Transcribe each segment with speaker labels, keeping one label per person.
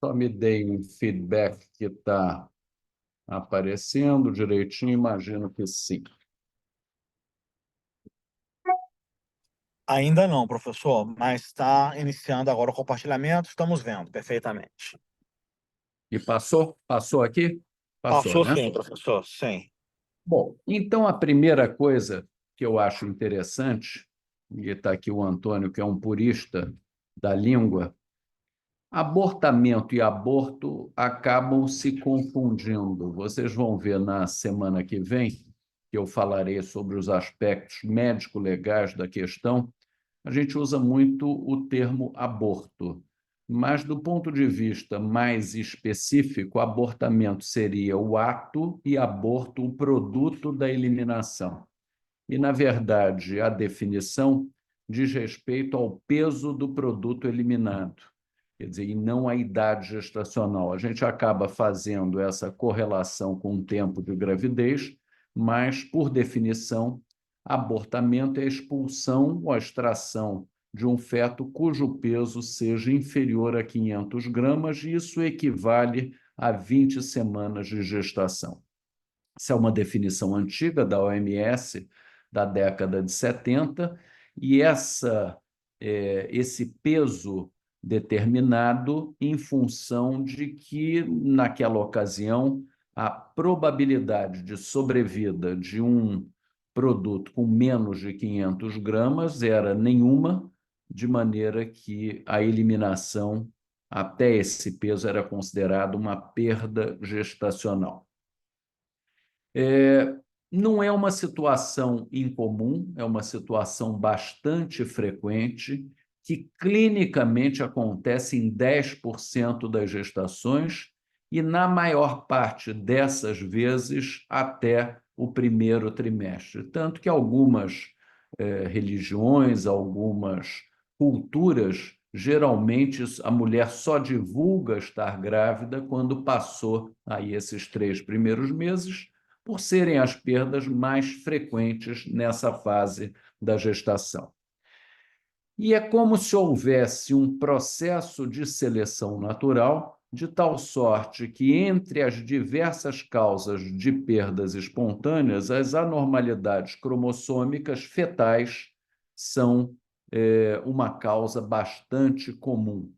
Speaker 1: Só me deem um feedback que está aparecendo direitinho, imagino que sim.
Speaker 2: Ainda não, professor, mas está iniciando agora o compartilhamento, estamos vendo perfeitamente.
Speaker 1: E passou? Passou aqui? Passou,
Speaker 2: Passou
Speaker 1: né?
Speaker 2: sim, professor, sim.
Speaker 1: Bom, então a primeira coisa que eu acho interessante, e está aqui o Antônio, que é um purista da língua, abortamento e aborto acabam se confundindo. Vocês vão ver na semana que vem, que eu falarei sobre os aspectos médico-legais da questão. A gente usa muito o termo aborto, mas do ponto de vista mais específico, abortamento seria o ato e aborto o produto da eliminação. E, na verdade, a definição diz respeito ao peso do produto eliminado, quer dizer, e não à idade gestacional. A gente acaba fazendo essa correlação com o tempo de gravidez, mas, por definição, abortamento é a expulsão ou a extração de um feto cujo peso seja inferior a 500 gramas, e isso equivale a 20 semanas de gestação. Essa é uma definição antiga da OMS, da década de 70, e esse peso determinado em função de que, naquela ocasião, a probabilidade de sobrevida de um produto com menos de 500 gramas era nenhuma, de maneira que a eliminação até esse peso era considerada uma perda gestacional. Não é uma situação incomum, é uma situação bastante frequente, que clinicamente acontece em 10% das gestações e, na maior parte dessas vezes, até o primeiro trimestre. Tanto que algumas religiões, algumas culturas, geralmente a mulher só divulga estar grávida quando passou aí esses 3 primeiros meses, por serem as perdas mais frequentes nessa fase da gestação. E é como se houvesse um processo de seleção natural, de tal sorte que, entre as diversas causas de perdas espontâneas, as anormalidades cromossômicas fetais são uma causa bastante comum.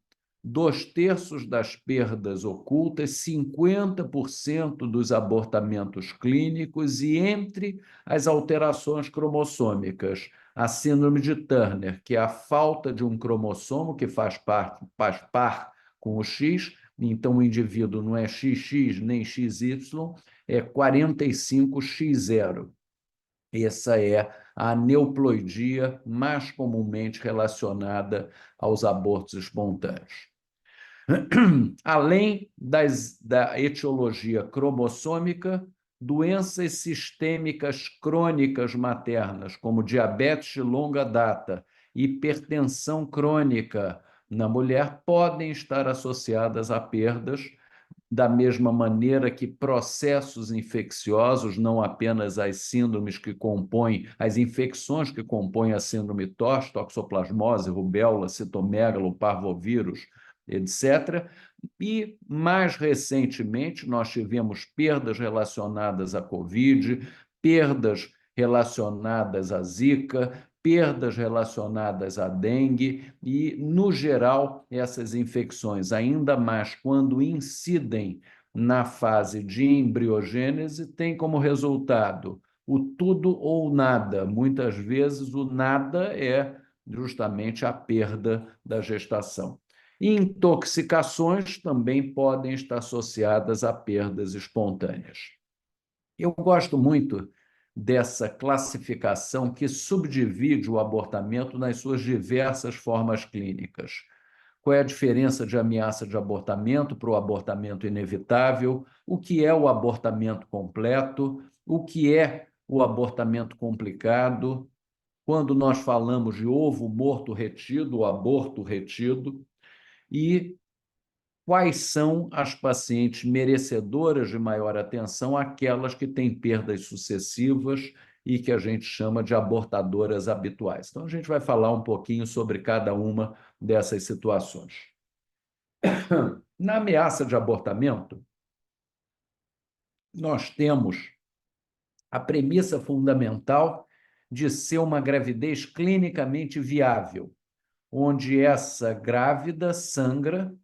Speaker 1: 2/3 das perdas ocultas, 50% dos abortamentos clínicos, e entre as alterações cromossômicas, a síndrome de Turner, que é a falta de um cromossomo que faz par com o X, então o indivíduo não é XX nem XY, é 45X0. Essa é a aneuploidia mais comumente relacionada aos abortos espontâneos. Além da etiologia cromossômica, doenças sistêmicas crônicas maternas, como diabetes de longa data, hipertensão crônica na mulher, podem estar associadas a perdas, da mesma maneira que processos infecciosos, não apenas as síndromes que compõem, as infecções que compõem a síndrome TOS, toxoplasmose, rubéola, citomegalo, parvovírus, etc. E, mais recentemente, nós tivemos perdas relacionadas à Covid, perdas relacionadas à Zika, perdas relacionadas à dengue e, no geral, essas infecções, ainda mais quando incidem na fase de embriogênese, têm como resultado o tudo ou nada. Muitas vezes, o nada é justamente a perda da gestação. Intoxicações também podem estar associadas a perdas espontâneas. Eu gosto muito dessa classificação que subdivide o abortamento nas suas diversas formas clínicas. Qual é a diferença de ameaça de abortamento para o abortamento inevitável? O que é o abortamento completo? O que é o abortamento complicado? Quando nós falamos de ovo morto retido, ou aborto retido, e quais são as pacientes merecedoras de maior atenção, aquelas que têm perdas sucessivas e que a gente chama de abortadoras habituais. Então, a gente vai falar um pouquinho sobre cada uma dessas situações. Na ameaça de abortamento, nós temos a premissa fundamental de ser uma gravidez clinicamente viável, onde essa grávida sangra.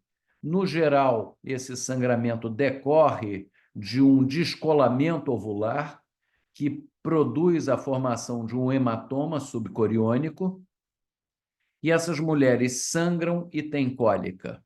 Speaker 1: No geral, esse sangramento decorre de um descolamento ovular que produz a formação de um hematoma subcoriônico, e essas mulheres sangram e têm cólica.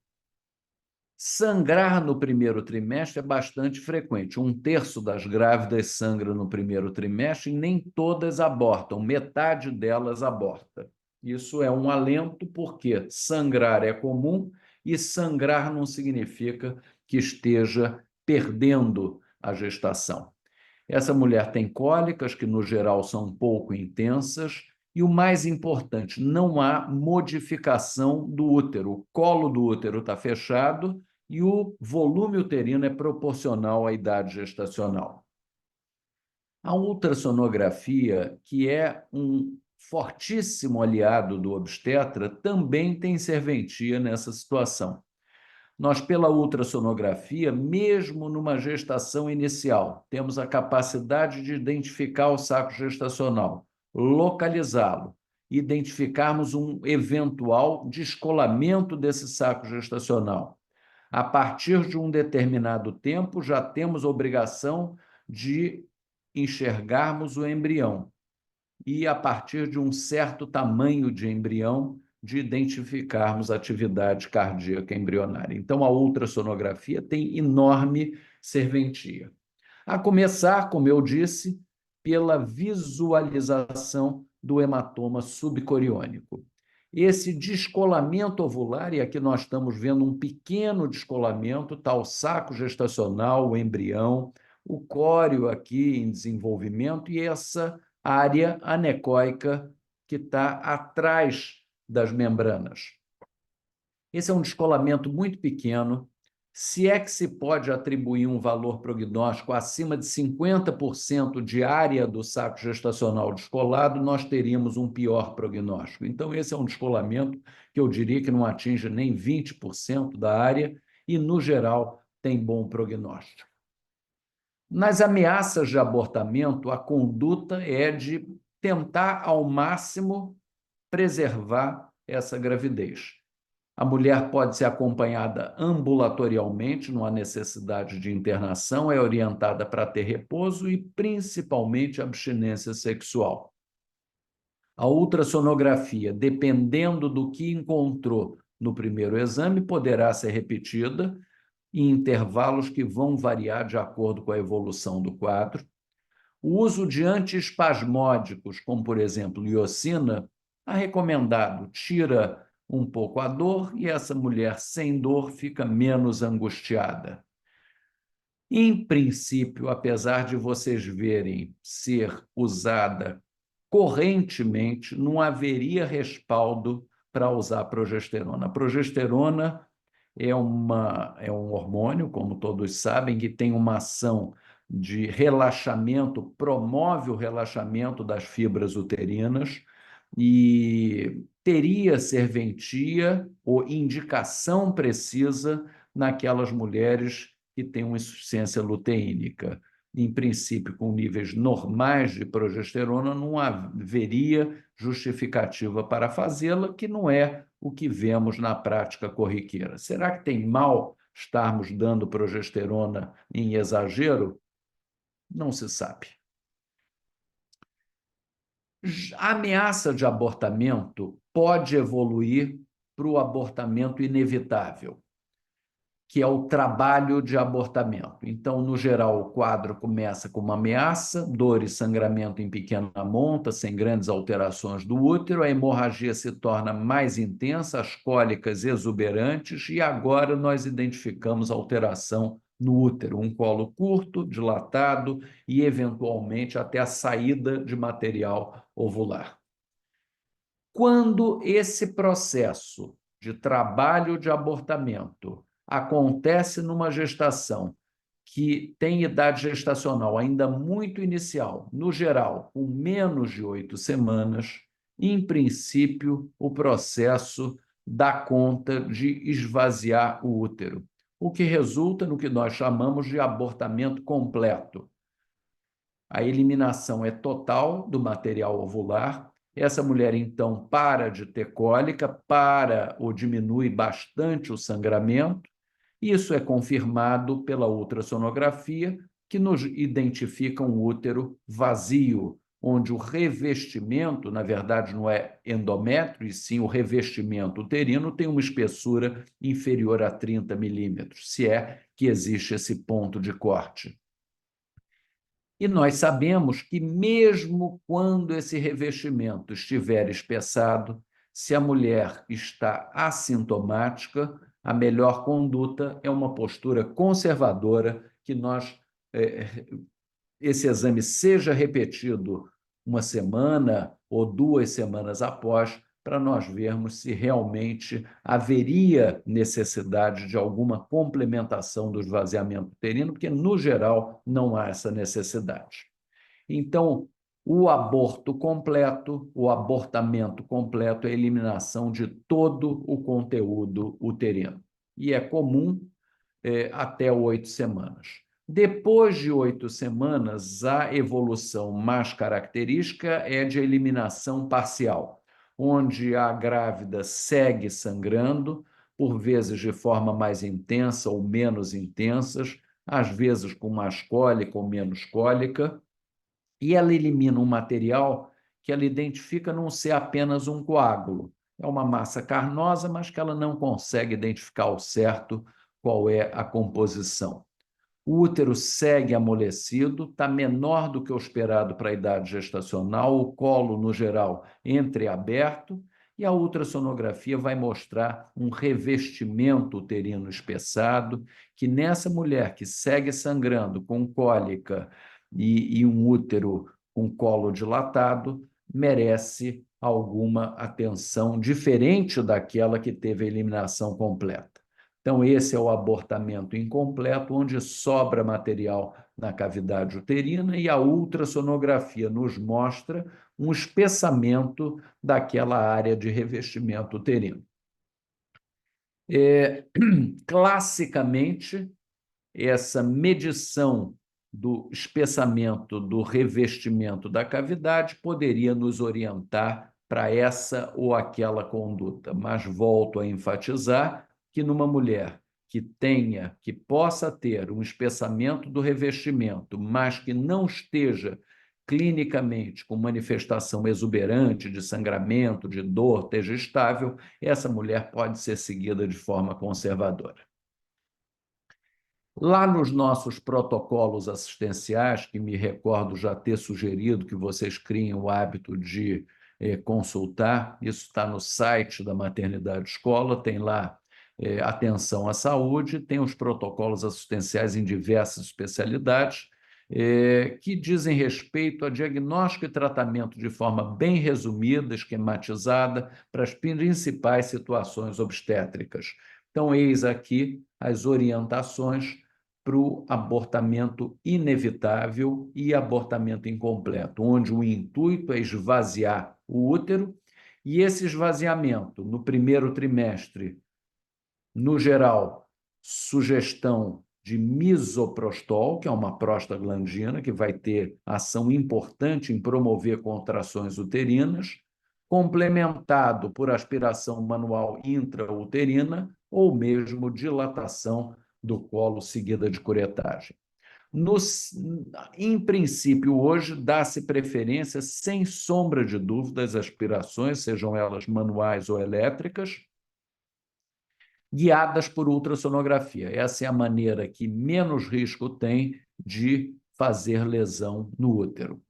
Speaker 1: Sangrar no primeiro trimestre é bastante frequente. 1/3 das grávidas sangram no primeiro trimestre e nem todas abortam, metade delas aborta. Isso é um alento, porque sangrar é comum e sangrar não significa que esteja perdendo a gestação. Essa mulher tem cólicas, que no geral são pouco intensas, e o mais importante, não há modificação do útero. O colo do útero está fechado e o volume uterino é proporcional à idade gestacional. A ultrassonografia, que é um fortíssimo aliado do obstetra, também tem serventia nessa situação. Nós, pela ultrassonografia, mesmo numa gestação inicial, temos a capacidade de identificar o saco gestacional, localizá-lo, identificarmos um eventual descolamento desse saco gestacional. A partir de um determinado tempo, já temos obrigação de enxergarmos o embrião. E, a partir de um certo tamanho de embrião, de identificarmos a atividade cardíaca embrionária. Então, a ultrassonografia tem enorme serventia. A começar, como eu disse, pela visualização do hematoma subcoriônico. Esse descolamento ovular, e aqui nós estamos vendo um pequeno descolamento, está o saco gestacional, o embrião, o córeo aqui em desenvolvimento e essa área anecóica que está atrás das membranas. Esse é um descolamento muito pequeno. Se é que se pode atribuir um valor prognóstico acima de 50% de área do saco gestacional descolado, nós teríamos um pior prognóstico. Então, esse é um descolamento que eu diria que não atinge nem 20% da área e, no geral, tem bom prognóstico. Nas ameaças de abortamento, a conduta é de tentar, ao máximo, preservar essa gravidez. A mulher pode ser acompanhada ambulatorialmente, não há necessidade de internação, é orientada para ter repouso e, principalmente, abstinência sexual. A ultrassonografia, dependendo do que encontrou no primeiro exame, poderá ser repetida em intervalos que vão variar de acordo com a evolução do quadro. O uso de antiespasmódicos, como, por exemplo, liocina, é recomendado, tira um pouco a dor e essa mulher sem dor fica menos angustiada. Em princípio, apesar de vocês verem ser usada correntemente, não haveria respaldo para usar progesterona. A progesterona é um hormônio, como todos sabem, que tem uma ação de relaxamento, promove o relaxamento das fibras uterinas e teria serventia ou indicação precisa naquelas mulheres que têm uma insuficiência luteínica. Em princípio, com níveis normais de progesterona, não haveria justificativa para fazê-la, que não é o que vemos na prática corriqueira. Será que tem mal estarmos dando progesterona em exagero? Não se sabe. A ameaça de abortamento pode evoluir para o abortamento inevitável, que é o trabalho de abortamento. Então, no geral, o quadro começa com uma ameaça, dor e sangramento em pequena monta, sem grandes alterações do útero, a hemorragia se torna mais intensa, as cólicas exuberantes, e agora nós identificamos alteração no útero, um colo curto, dilatado e, eventualmente, até a saída de material ovular. Quando esse processo de trabalho de abortamento acontece numa gestação que tem idade gestacional ainda muito inicial, no geral, com menos de 8 semanas, em princípio, o processo dá conta de esvaziar o útero, o que resulta no que nós chamamos de abortamento completo. A eliminação é total do material ovular. Essa mulher, então, para de ter cólica, para ou diminui bastante o sangramento. Isso é confirmado pela ultrassonografia, que nos identifica um útero vazio, onde o revestimento, na verdade, não é endométrio, e sim o revestimento uterino, tem uma espessura inferior a 30 milímetros, se é que existe esse ponto de corte. E nós sabemos que, mesmo quando esse revestimento estiver espessado, se a mulher está assintomática, a melhor conduta é uma postura conservadora, que esse exame seja repetido uma semana ou 2 semanas após, para nós vermos se realmente haveria necessidade de alguma complementação do esvaziamento uterino, porque, no geral, não há essa necessidade. Então, o aborto completo, o abortamento completo é a eliminação de todo o conteúdo uterino. E é comum até 8 semanas. Depois de 8 semanas, a evolução mais característica é de eliminação parcial, onde a grávida segue sangrando, por vezes de forma mais intensa ou menos intensas, às vezes com mais cólica ou menos cólica, e ela elimina um material que ela identifica não ser apenas um coágulo. É uma massa carnosa, mas que ela não consegue identificar ao certo qual é a composição. O útero segue amolecido, está menor do que o esperado para a idade gestacional, o colo, no geral, entreaberto, e a ultrassonografia vai mostrar um revestimento uterino espessado, que nessa mulher que segue sangrando com cólica e um útero com colo dilatado, merece alguma atenção diferente daquela que teve a eliminação completa. Então, esse é o abortamento incompleto, onde sobra material na cavidade uterina, e a ultrassonografia nos mostra um espessamento daquela área de revestimento uterino. Classicamente, essa medição do espessamento do revestimento da cavidade poderia nos orientar para essa ou aquela conduta, mas volto a enfatizar que, numa mulher que possa ter um espessamento do revestimento, mas que não esteja clinicamente com manifestação exuberante de sangramento, de dor, esteja estável, essa mulher pode ser seguida de forma conservadora. Lá nos nossos protocolos assistenciais, que me recordo já ter sugerido que vocês criem o hábito de consultar, isso está no site da Maternidade Escola, tem lá atenção à saúde, tem os protocolos assistenciais em diversas especialidades, que dizem respeito a diagnóstico e tratamento de forma bem resumida, esquematizada, para as principais situações obstétricas. Então, eis aqui as orientações para o abortamento inevitável e abortamento incompleto, onde o intuito é esvaziar o útero, e esse esvaziamento, no primeiro trimestre, no geral, sugestão de misoprostol, que é uma prostaglandina, que vai ter ação importante em promover contrações uterinas, complementado por aspiração manual intrauterina ou mesmo dilatação do colo seguida de curetagem. Em princípio, hoje, dá-se preferência, sem sombra de dúvida, às aspirações, sejam elas manuais ou elétricas, guiadas por ultrassonografia. Essa é a maneira que menos risco tem de fazer lesão no útero.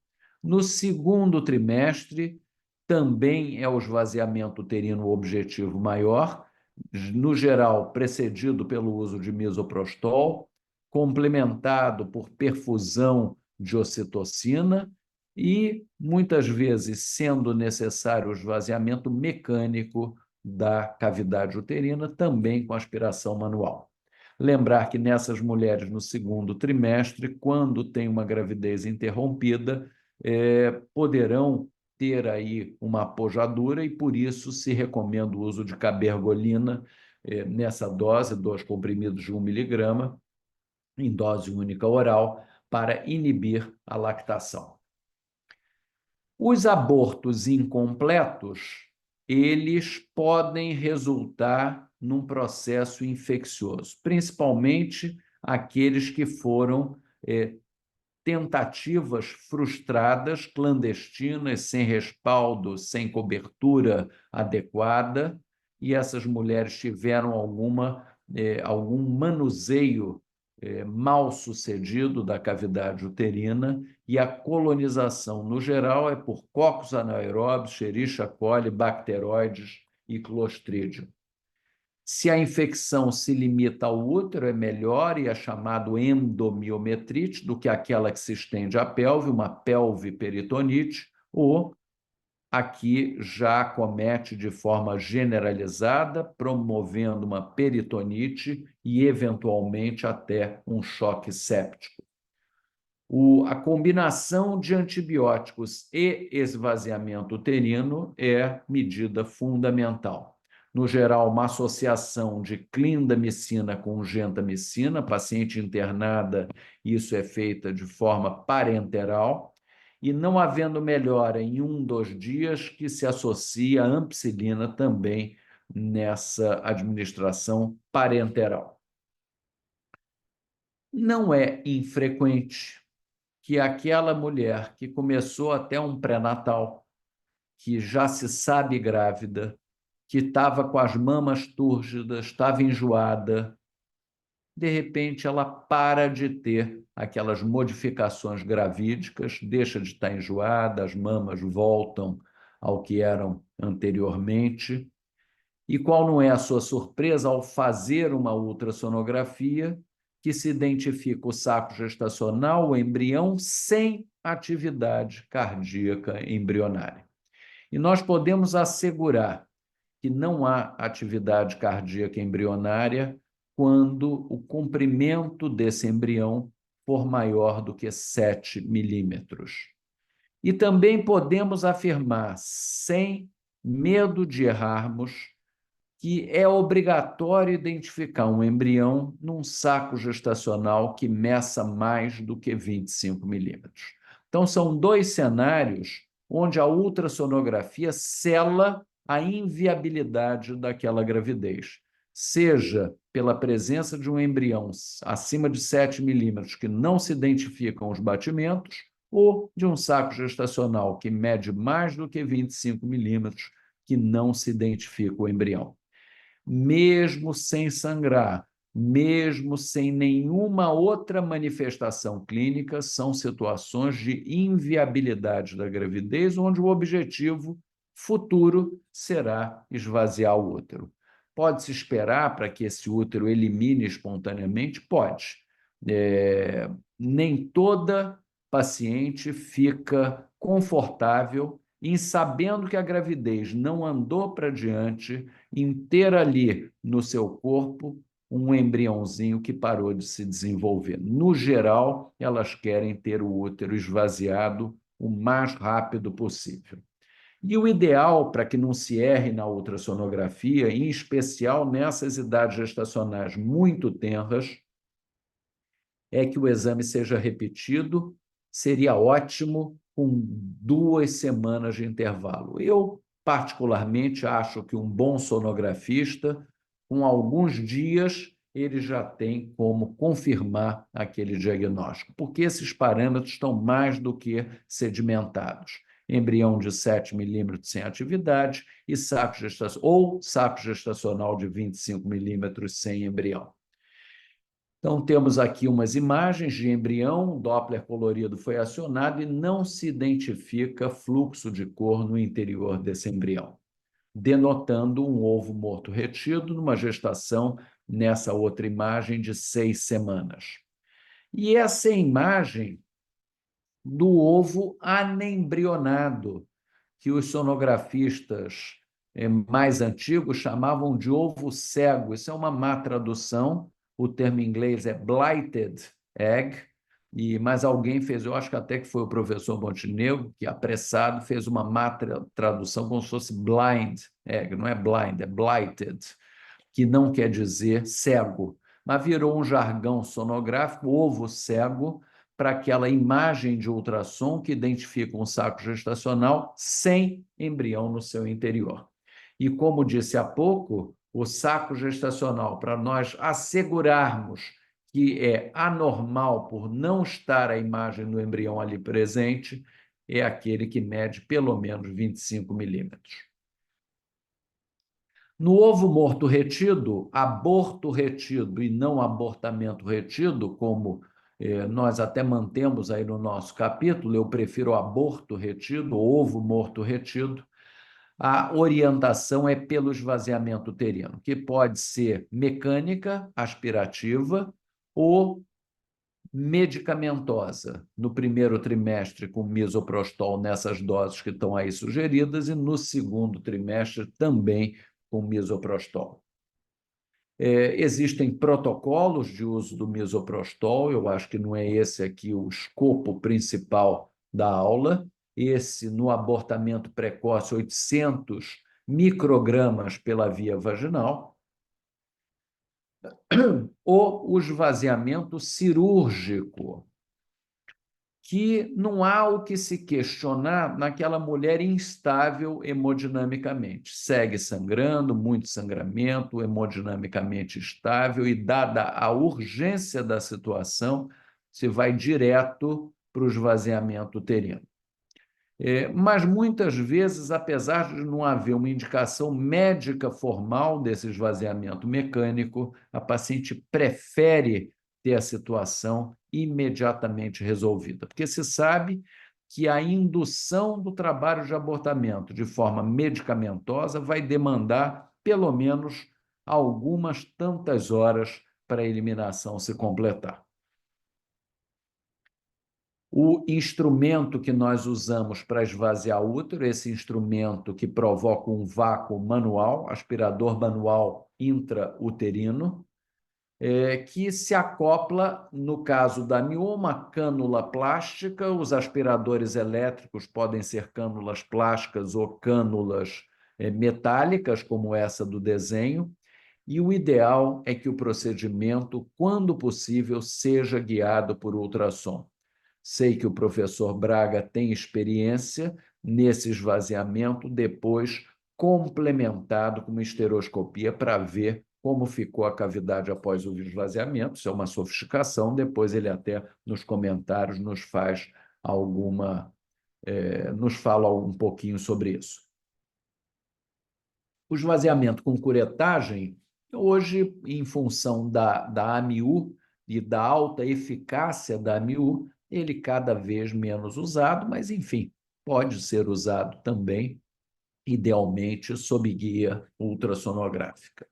Speaker 1: No segundo trimestre, também é o esvaziamento uterino o objetivo maior, no geral precedido pelo uso de misoprostol, complementado por perfusão de ocitocina e, muitas vezes, sendo necessário o esvaziamento mecânico da cavidade uterina, também com aspiração manual. Lembrar que nessas mulheres no segundo trimestre, quando tem uma gravidez interrompida, poderão ter aí uma apojadura e, por isso, se recomenda o uso de cabergolina nessa dose, 2 comprimidos de 1 miligrama, em dose única oral, para inibir a lactação. Os abortos incompletos, eles podem resultar num processo infeccioso, principalmente aqueles que foram tentativas frustradas, clandestinas, sem respaldo, sem cobertura adequada, e essas mulheres tiveram algum manuseio mal sucedido da cavidade uterina, e a colonização, no geral, é por cocos anaeróbios, Escherichia coli, bacteroides e Clostridium. Se a infecção se limita ao útero, é melhor e é chamado endomiometrite do que aquela que se estende à pelve, uma pelve peritonite, ou aqui já acomete de forma generalizada, promovendo uma peritonite e, eventualmente, até um choque séptico. A combinação de antibióticos e esvaziamento uterino é medida fundamental. No geral, uma associação de clindamicina com gentamicina, paciente internada, isso é feita de forma parenteral, e não havendo melhora em 1, 2 dias, que se associa a ampicilina também nessa administração parenteral. Não é infrequente que aquela mulher que começou até um pré-natal, que já se sabe grávida, que estava com as mamas túrgidas, estava enjoada, de repente ela para de ter aquelas modificações gravídicas, deixa de estar enjoada, as mamas voltam ao que eram anteriormente. E qual não é a sua surpresa ao fazer uma ultrassonografia, que se identifica o saco gestacional, o embrião, sem atividade cardíaca embrionária. E nós podemos assegurar que não há atividade cardíaca embrionária quando o comprimento desse embrião for maior do que 7 milímetros. E também podemos afirmar, sem medo de errarmos, que é obrigatório identificar um embrião num saco gestacional que meça mais do que 25 milímetros. Então, são 2 cenários onde a ultrassonografia sela a inviabilidade daquela gravidez, seja pela presença de um embrião acima de 7 milímetros que não se identificam os batimentos, ou de um saco gestacional que mede mais do que 25 milímetros que não se identifica o embrião. Mesmo sem sangrar, mesmo sem nenhuma outra manifestação clínica, são situações de inviabilidade da gravidez, onde o objetivo futuro será esvaziar o útero. Pode-se esperar para que esse útero elimine espontaneamente? Pode. Nem toda paciente fica confortável em sabendo que a gravidez não andou para diante, em ter ali no seu corpo um embriãozinho que parou de se desenvolver. No geral, elas querem ter o útero esvaziado o mais rápido possível. E o ideal para que não se erre na ultrassonografia, em especial nessas idades gestacionais muito tenras, é que o exame seja repetido. Seria ótimo com 2 semanas de intervalo. Eu, particularmente, acho que um bom sonografista, com alguns dias, ele já tem como confirmar aquele diagnóstico, porque esses parâmetros estão mais do que sedimentados. Embrião de 7 milímetros sem atividade e saco gestacional de 25 milímetros sem embrião. Então, temos aqui umas imagens de embrião, o Doppler colorido foi acionado e não se identifica fluxo de cor no interior desse embrião, denotando um ovo morto retido numa gestação, nessa outra imagem, de 6 semanas. E essa é a imagem do ovo anembrionado, que os sonografistas mais antigos chamavam de ovo cego. Isso é uma má tradução. O termo em inglês é blighted egg, mas alguém fez, eu acho que até que foi o professor Montenegro, que apressado fez uma má tradução como se fosse blind, não é blind, é blighted, que não quer dizer cego, mas virou um jargão sonográfico, ovo cego, para aquela imagem de ultrassom que identifica um saco gestacional sem embrião no seu interior. E como disse há pouco, o saco gestacional, para nós assegurarmos que é anormal por não estar a imagem do embrião ali presente, é aquele que mede pelo menos 25 milímetros. No ovo morto retido, aborto retido e não abortamento retido, como nós até mantemos aí no nosso capítulo, eu prefiro aborto retido, ovo morto retido, a orientação é pelo esvaziamento uterino, que pode ser mecânica, aspirativa, ou medicamentosa, no primeiro trimestre com misoprostol nessas doses que estão aí sugeridas, e no segundo trimestre também com misoprostol. Existem protocolos de uso do misoprostol, eu acho que não é esse aqui o escopo principal da aula. Esse, no abortamento precoce, 800 microgramas pela via vaginal, ou o esvaziamento cirúrgico, que não há o que se questionar naquela mulher instável hemodinamicamente. Segue sangrando, muito sangramento, hemodinamicamente estável, e dada a urgência da situação, se vai direto para o esvaziamento uterino. Mas muitas vezes, apesar de não haver uma indicação médica formal desse esvaziamento mecânico, a paciente prefere ter a situação imediatamente resolvida, porque se sabe que a indução do trabalho de abortamento de forma medicamentosa vai demandar pelo menos algumas tantas horas para a eliminação se completar. O instrumento que nós usamos para esvaziar o útero, esse instrumento que provoca um vácuo manual, aspirador manual intrauterino, que se acopla, no caso da mioma, cânula plástica. Os aspiradores elétricos podem ser cânulas plásticas ou cânulas metálicas, como essa do desenho, e o ideal é que o procedimento, quando possível, seja guiado por ultrassom. Sei que o professor Braga tem experiência nesse esvaziamento, depois complementado com uma esteroscopia para ver como ficou a cavidade após o esvaziamento. Isso é uma sofisticação. Depois ele até nos comentários nos faz nos fala um pouquinho sobre isso. O esvaziamento com curetagem, hoje, em função da AMIU e da alta eficácia da AMIU, ele cada vez menos usado, mas, enfim, pode ser usado também, idealmente, sob guia ultrassonográfica.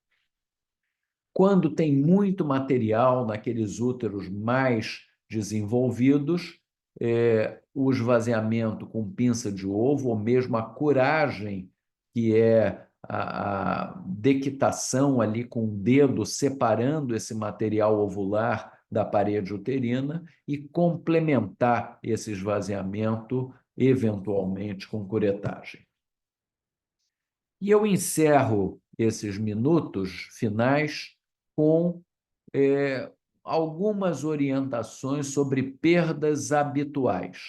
Speaker 1: Quando tem muito material naqueles úteros mais desenvolvidos, o esvaziamento com pinça de ovo, ou mesmo a curagem, que é a dequitação ali com o dedo, separando esse material ovular da parede uterina, e complementar esse esvaziamento, eventualmente, com curetagem. E eu encerro esses minutos finais com algumas orientações sobre perdas habituais.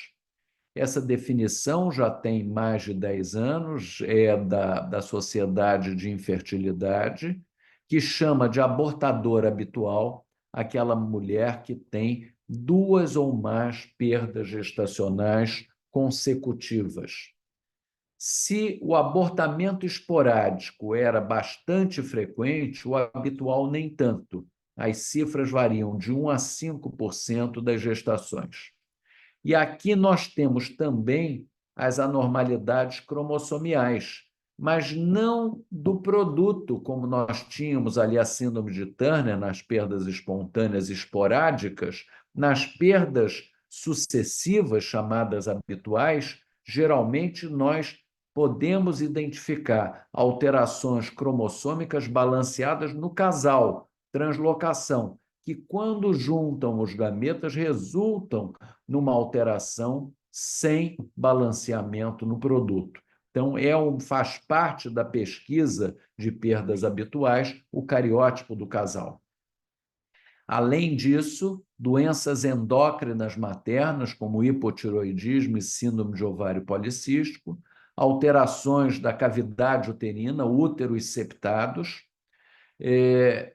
Speaker 1: Essa definição já tem mais de 10 anos, é da Sociedade de Infertilidade, que chama de abortador habitual aquela mulher que tem 2 ou mais perdas gestacionais consecutivas. Se o abortamento esporádico era bastante frequente, o habitual nem tanto. As cifras variam de 1 a 5% das gestações. E aqui nós temos também as anormalidades cromossomiais, mas não do produto, como nós tínhamos ali a síndrome de Turner, nas perdas espontâneas esporádicas. Nas perdas sucessivas, chamadas habituais, geralmente nós podemos identificar alterações cromossômicas balanceadas no casal, translocação, que, quando juntam os gametas, resultam numa alteração sem balanceamento no produto. Então, faz parte da pesquisa de perdas habituais o cariótipo do casal. Além disso, doenças endócrinas maternas, como hipotiroidismo e síndrome de ovário policístico, alterações da cavidade uterina, úteros septados,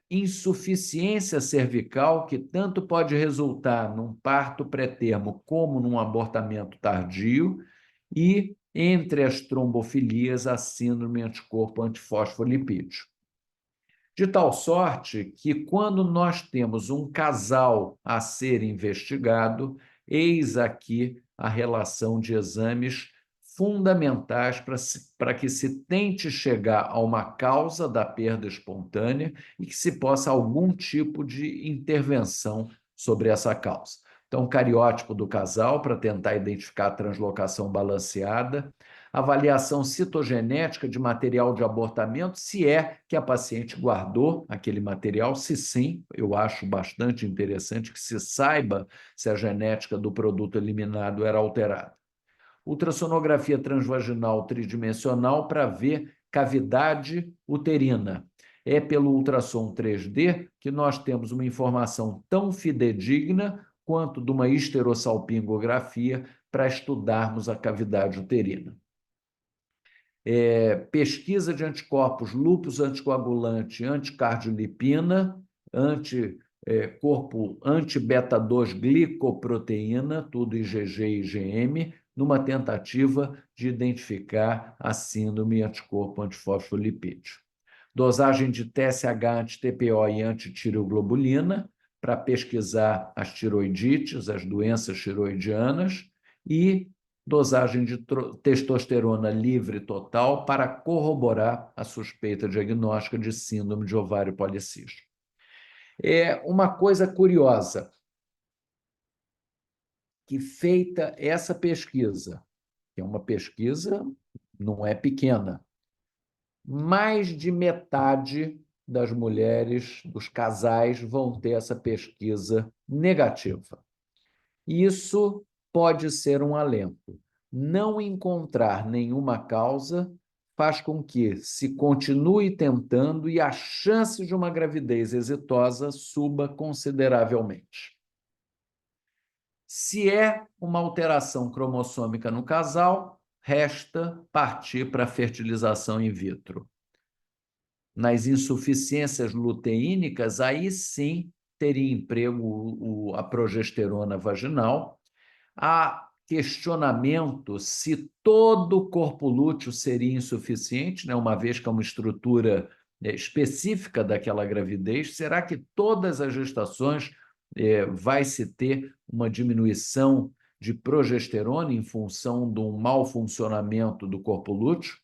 Speaker 1: insuficiência cervical, que tanto pode resultar num parto pré-termo como num abortamento tardio, e, entre as trombofilias, a síndrome anticorpo antifosfolipídio. De tal sorte que, quando nós temos um casal a ser investigado, eis aqui a relação de exames fundamentais para que se tente chegar a uma causa da perda espontânea e que se possa algum tipo de intervenção sobre essa causa. Então, cariótipo do casal, para tentar identificar a translocação balanceada, avaliação citogenética de material de abortamento, se é que a paciente guardou aquele material, se sim, eu acho bastante interessante que se saiba se a genética do produto eliminado era alterada. Ultrassonografia transvaginal tridimensional para ver cavidade uterina. É pelo ultrassom 3D que nós temos uma informação tão fidedigna quanto de uma histerossalpingografia para estudarmos a cavidade uterina. Pesquisa de anticorpos, lúpus anticoagulante, anticardiolipina, corpo anti-beta-2 glicoproteína, tudo IgG e IgM, numa tentativa de identificar a síndrome anticorpo antifosfolipídio. Dosagem de TSH, anti-TPO e antitireoglobulina para pesquisar as tiroidites, as doenças tiroidianas, e dosagem de testosterona livre total para corroborar a suspeita diagnóstica de síndrome de ovário policístico. É uma coisa curiosa, que, feita essa pesquisa, que é uma pesquisa, não é pequena, mais de metade das mulheres, dos casais, vão ter essa pesquisa negativa. Isso pode ser um alento. Não encontrar nenhuma causa faz com que se continue tentando e a chance de uma gravidez exitosa suba consideravelmente. Se é uma alteração cromossômica no casal, resta partir para a fertilização in vitro. Nas insuficiências luteínicas, aí sim teria emprego a progesterona vaginal. Há questionamento se todo o corpo lúteo seria insuficiente, né, uma vez que é uma estrutura específica daquela gravidez. Será que todas as gestações vai-se ter uma diminuição de progesterona em função do mau funcionamento do corpo lúteo?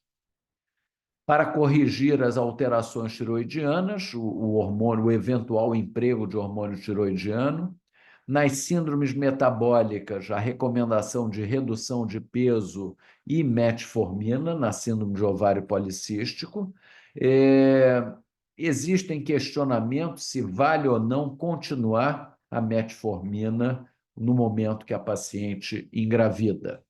Speaker 1: Para corrigir as alterações tiroidianas, o eventual emprego de hormônio tiroidiano. Nas síndromes metabólicas, a recomendação de redução de peso e metformina, na síndrome de ovário policístico. Existem questionamentos se vale ou não continuar a metformina no momento que a paciente engravida.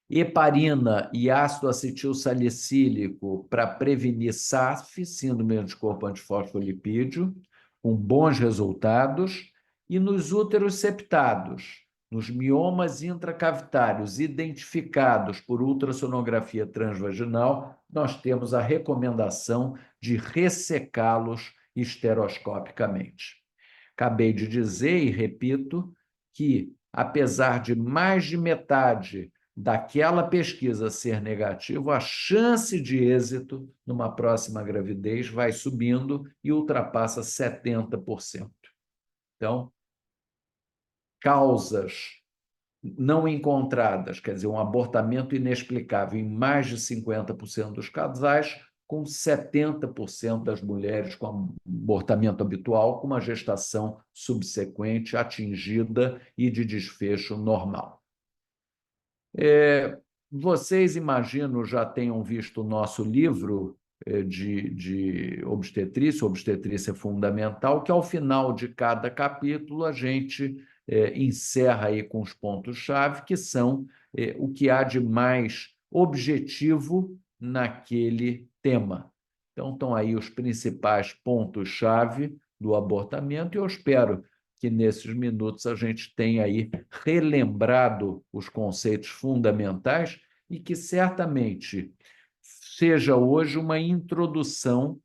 Speaker 1: Heparina e ácido acetil salicílico para prevenir SAF, síndrome anticorpo antifosfolipídio, com bons resultados. E nos úteros septados, nos miomas intracavitários identificados por ultrassonografia transvaginal, nós temos a recomendação de ressecá-los esteroscopicamente. Acabei de dizer e repito que, apesar de mais de metade daquela pesquisa ser negativa, a chance de êxito numa próxima gravidez vai subindo e ultrapassa 70%. Então, causas não encontradas, quer dizer, um abortamento inexplicável em mais de 50% dos casais, com 70% das mulheres com abortamento habitual, com uma gestação subsequente atingida e de desfecho normal. Vocês, imagino, já tenham visto o nosso livro, de obstetrícia, obstetrícia fundamental, que ao final de cada capítulo a gente encerra aí com os pontos-chave, que são o que há de mais objetivo naquele tema. Então, estão aí os principais pontos-chave do abortamento, e eu espero que nesses minutos a gente tenha aí relembrado os conceitos fundamentais e que certamente seja hoje uma introdução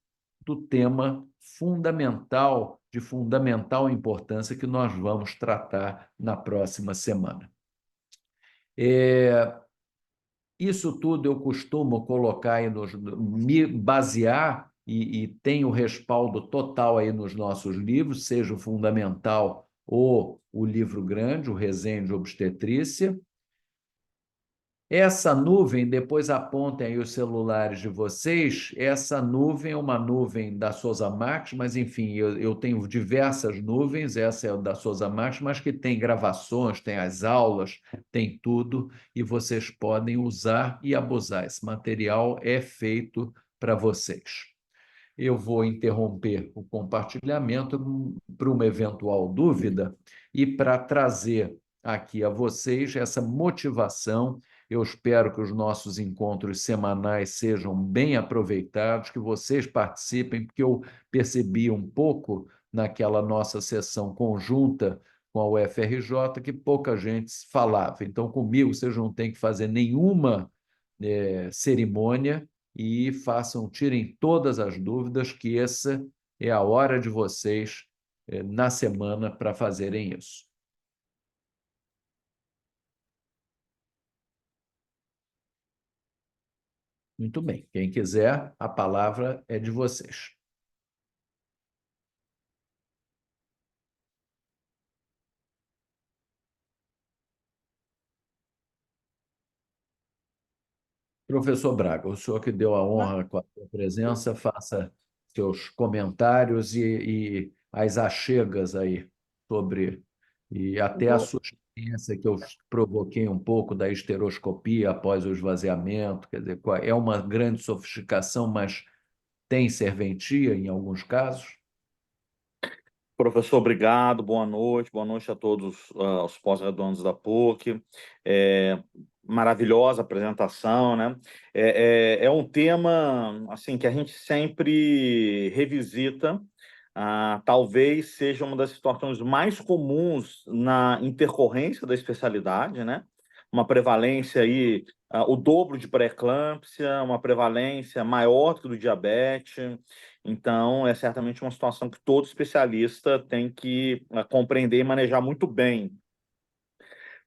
Speaker 1: do tema fundamental, de fundamental importância que nós vamos tratar na próxima semana. Isso tudo eu costumo colocar aí me basear e tenho respaldo total aí nos nossos livros, seja o Fundamental ou o livro grande, o Resenha de Obstetrícia. Essa nuvem, depois apontem aí os celulares de vocês, essa nuvem é uma nuvem da Souza Marques, mas enfim, eu tenho diversas nuvens, essa é a da Souza Marques, mas que tem gravações, tem as aulas, tem tudo, e vocês podem usar e abusar. Esse material é feito para vocês. Eu vou interromper o compartilhamento para uma eventual dúvida e para trazer aqui a vocês essa motivação. Eu espero que os nossos encontros semanais sejam bem aproveitados, que vocês participem, porque eu percebi um pouco naquela nossa sessão conjunta com a UFRJ que pouca gente falava. Então, comigo, vocês não têm que fazer nenhuma cerimônia e tirem todas as dúvidas, que essa é a hora de vocês na semana para fazerem isso. Muito bem. Quem quiser, a palavra é de vocês. Professor Braga, o senhor que deu a honra com a sua presença, faça seus comentários e as achegas aí sobre, e até a sua experiência que eu provoquei um pouco da esteroscopia após o esvaziamento, quer dizer, é uma grande sofisticação, mas tem serventia em alguns casos?
Speaker 2: Professor, obrigado, boa noite a todos os pós-graduandos da PUC. Maravilhosa apresentação, né? É um tema assim que a gente sempre revisita. Talvez seja uma das situações mais comuns na intercorrência da especialidade, né? Uma prevalência aí, o dobro de pré-eclâmpsia, uma prevalência maior que do diabetes. Então, é certamente uma situação que todo especialista tem que compreender e manejar muito bem.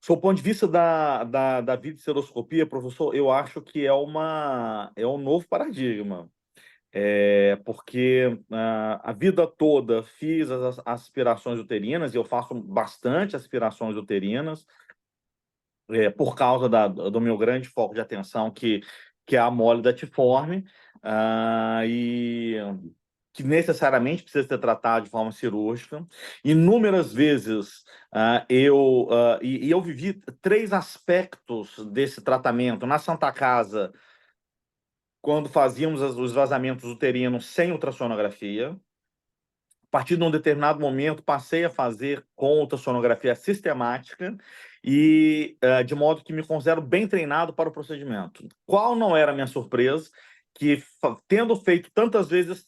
Speaker 2: Sob o ponto de vista da videoseroscopia, professor, eu acho que é um novo paradigma. Porque a vida toda fiz as aspirações uterinas, e eu faço bastante aspirações uterinas, por causa do meu grande foco de atenção, que é a mole datiforme, e que necessariamente precisa ser tratado de forma cirúrgica. Inúmeras vezes eu vivi 3 aspectos desse tratamento na Santa Casa, quando fazíamos os vazamentos uterinos sem ultrassonografia. A partir de um determinado momento, passei a fazer com ultrassonografia sistemática e de modo que me considero bem treinado para o procedimento. Qual não era a minha surpresa? Que, tendo feito tantas vezes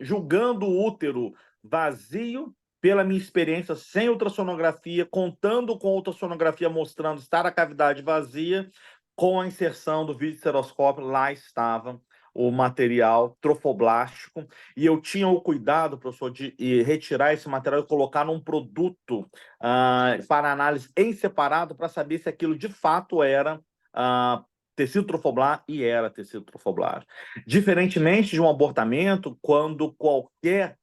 Speaker 2: julgando o útero vazio, pela minha experiência sem ultrassonografia, contando com ultrassonografia mostrando estar a cavidade vazia, com a inserção do videosteroscópio, lá estava o material trofoblástico, e eu tinha o cuidado, professor, de retirar esse material e colocar num produto para análise em separado, para saber se aquilo de fato era tecido trofoblar, e era tecido trofoblar. Diferentemente de um abortamento, quando qualquer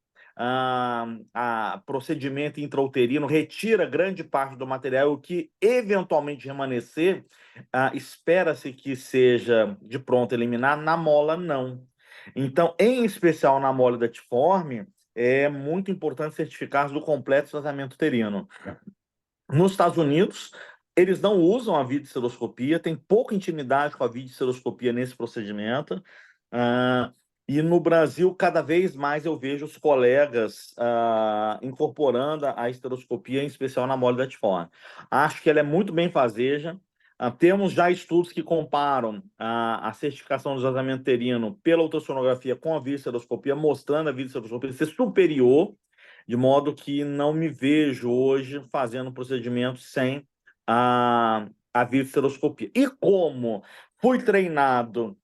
Speaker 2: procedimento intrauterino retira grande parte do material, o que eventualmente remanescer, espera-se que seja de pronto eliminar. Na mola, não. Então, em especial na mole datiforme, é muito importante certificar do completo esvaziamento uterino. Nos Estados Unidos, eles não usam a videoseroscopia, tem pouca intimidade com a videoseroscopia nesse procedimento. Ah, e no Brasil, cada vez mais eu vejo os colegas incorporando a esteroscopia, em especial na mole da tiforme. Acho que ela é muito bem-fazeja. Temos já estudos que comparam a certificação do tratamento uterino pela ultrassonografia com a videosteroscopia, mostrando a videosteroscopia ser superior, de modo que não me vejo hoje fazendo procedimento sem a videosteroscopia. E como fui treinado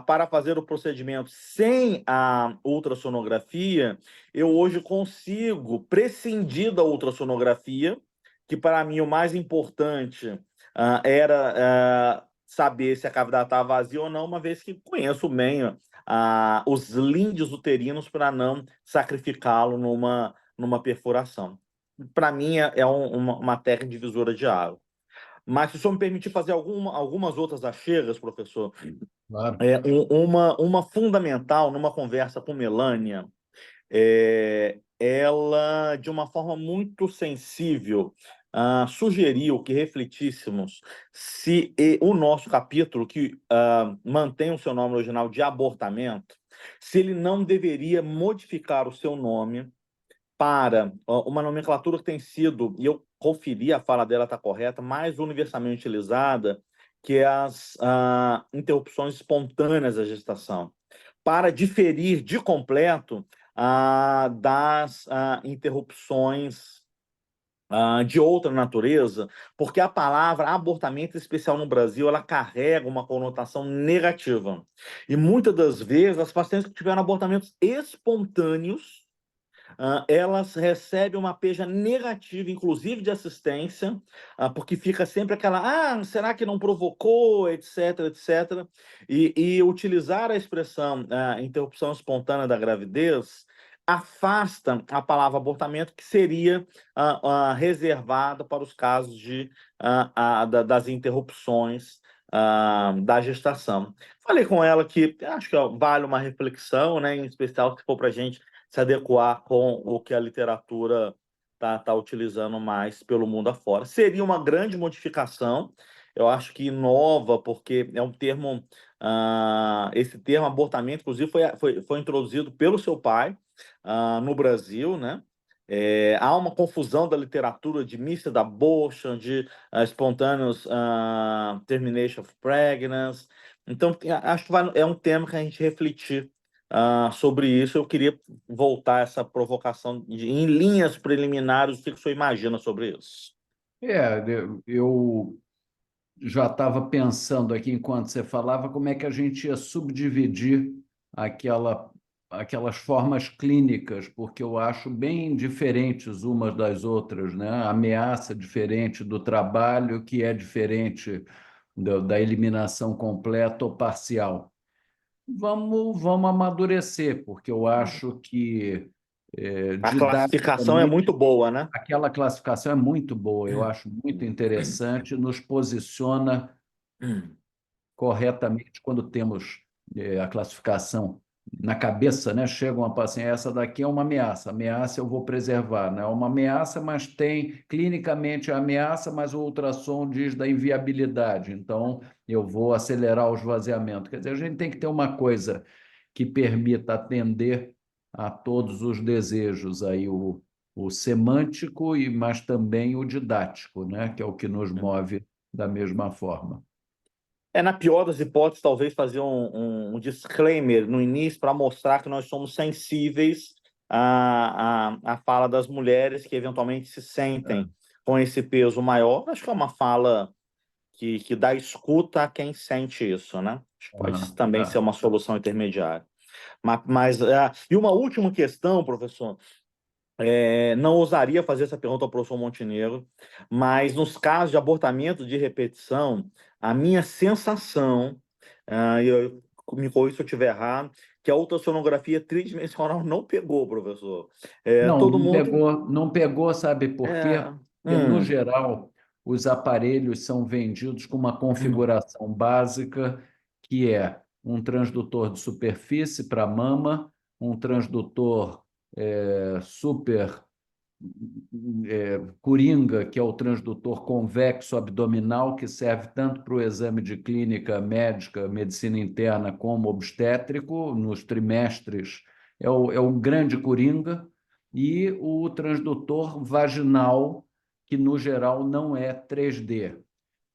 Speaker 2: para fazer o procedimento sem a ultrassonografia, eu hoje consigo prescindir da ultrassonografia, que para mim o mais importante era saber se a cavidade estava vazia ou não, uma vez que conheço bem os lindes uterinos para não sacrificá-lo numa perfuração. Para mim é uma técnica divisora de água. Mas se o senhor me permitir fazer algumas outras achegas, professor,
Speaker 1: Claro.
Speaker 2: uma fundamental numa conversa com Melânia, ela, de uma forma muito sensível, sugeriu que refletíssemos se o nosso capítulo, que mantém o seu nome original de abortamento, se ele não deveria modificar o seu nome para uma nomenclatura que tem sido, e eu conferi, a fala dela está correta, mais universalmente utilizada, que é as interrupções espontâneas da gestação, para diferir de completo das interrupções de outra natureza, porque a palavra abortamento, em especial no Brasil, ela carrega uma conotação negativa. E muitas das vezes, as pacientes que tiveram abortamentos espontâneos, elas recebem uma peja negativa, inclusive de assistência, porque fica sempre aquela, será que não provocou, etc, etc. E utilizar a expressão interrupção espontânea da gravidez afasta a palavra abortamento, que seria reservada para os casos das interrupções da gestação. Falei com ela que acho que vale uma reflexão, né, em especial se for para a gente se adequar com o que a literatura tá utilizando mais pelo mundo afora. Seria uma grande modificação, eu acho que inova, porque é um termo, esse termo abortamento, inclusive, foi introduzido pelo seu pai no Brasil, né? Há uma confusão da literatura de missed abortion, de spontaneous termination of pregnancy. Então, acho que é um tema que a gente refletir sobre isso. Eu queria voltar a essa provocação em linhas preliminares, o que o senhor imagina sobre isso?
Speaker 1: Eu já estava pensando aqui, enquanto você falava, como é que a gente ia subdividir aquela, aquelas formas clínicas, porque eu acho bem diferentes umas das outras, né? A ameaça diferente do trabalho, que é diferente da eliminação completa ou parcial. Vamos amadurecer, porque eu acho que
Speaker 2: A classificação é muito
Speaker 1: didaticamente
Speaker 2: boa, né?
Speaker 1: aquela classificação é muito boa, eu acho muito interessante, nos posiciona corretamente quando temos a classificação na cabeça, né? Chega uma paciente, essa daqui é uma ameaça, ameaça eu vou preservar, né? É uma ameaça, mas tem clinicamente a ameaça, mas o ultrassom diz da inviabilidade, então eu vou acelerar o esvaziamento. Quer dizer, a gente tem que ter uma coisa que permita atender a todos os desejos aí, o semântico, mas também o didático, né? Que é o que nos move da mesma forma.
Speaker 2: Na pior das hipóteses, talvez fazer um disclaimer no início para mostrar que nós somos sensíveis à fala das mulheres que eventualmente se
Speaker 1: É,
Speaker 2: sentem com esse peso maior. Acho que é uma fala que dá escuta a quem sente isso, né? Acho que pode também ser
Speaker 1: é.
Speaker 2: uma solução intermediária. E uma última questão, professor. Não ousaria fazer essa pergunta ao professor Montenegro, mas nos casos de abortamento de repetição, a minha sensação, me corrija se eu estiver errado, que a ultrassonografia tridimensional não pegou, professor.
Speaker 1: Não,
Speaker 2: Todo mundo.
Speaker 1: não pegou, sabe por quê?
Speaker 2: É,
Speaker 1: Porque, no
Speaker 2: hum,
Speaker 1: geral, os aparelhos são vendidos com uma configuração básica, que é um transdutor de superfície para mama, um transdutor super coringa, que é o transdutor convexo abdominal, que serve tanto para o exame de clínica médica, medicina interna, como obstétrico, nos trimestres, é um grande coringa, e o transdutor vaginal, que no geral não é 3D.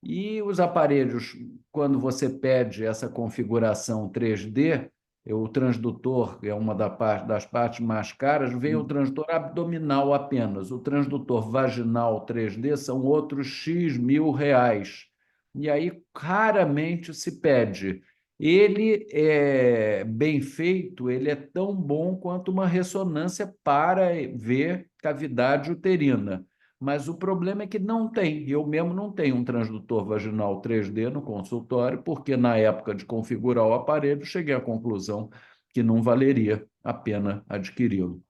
Speaker 1: E os aparelhos, quando você pede essa configuração 3D, o transdutor, que é uma das partes mais caras, vem o transdutor abdominal apenas. O transdutor vaginal 3D são outros X mil reais. E aí raramente se pede. Ele é bem feito, ele é tão bom quanto uma ressonância para ver cavidade uterina. Mas o problema é que não tem. Eu mesmo não tenho um transdutor vaginal 3D no consultório, porque na época de configurar o aparelho, cheguei à conclusão que não valeria a pena adquiri-lo.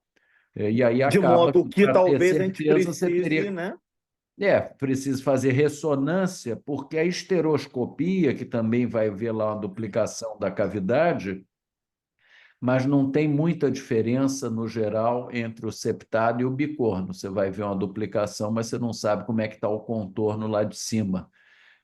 Speaker 1: E aí
Speaker 2: De
Speaker 1: acaba
Speaker 2: modo
Speaker 1: que,
Speaker 2: que
Speaker 1: para ter
Speaker 2: talvez a gente
Speaker 1: certeza, você
Speaker 2: precise,
Speaker 1: teria.
Speaker 2: né?
Speaker 1: Precisa fazer ressonância, porque a esteroscopia, que também vai ver lá uma duplicação da cavidade, mas não tem muita diferença, no geral, entre o septado e o bicorno. Você vai ver uma duplicação, mas você não sabe como é que está o contorno lá de cima.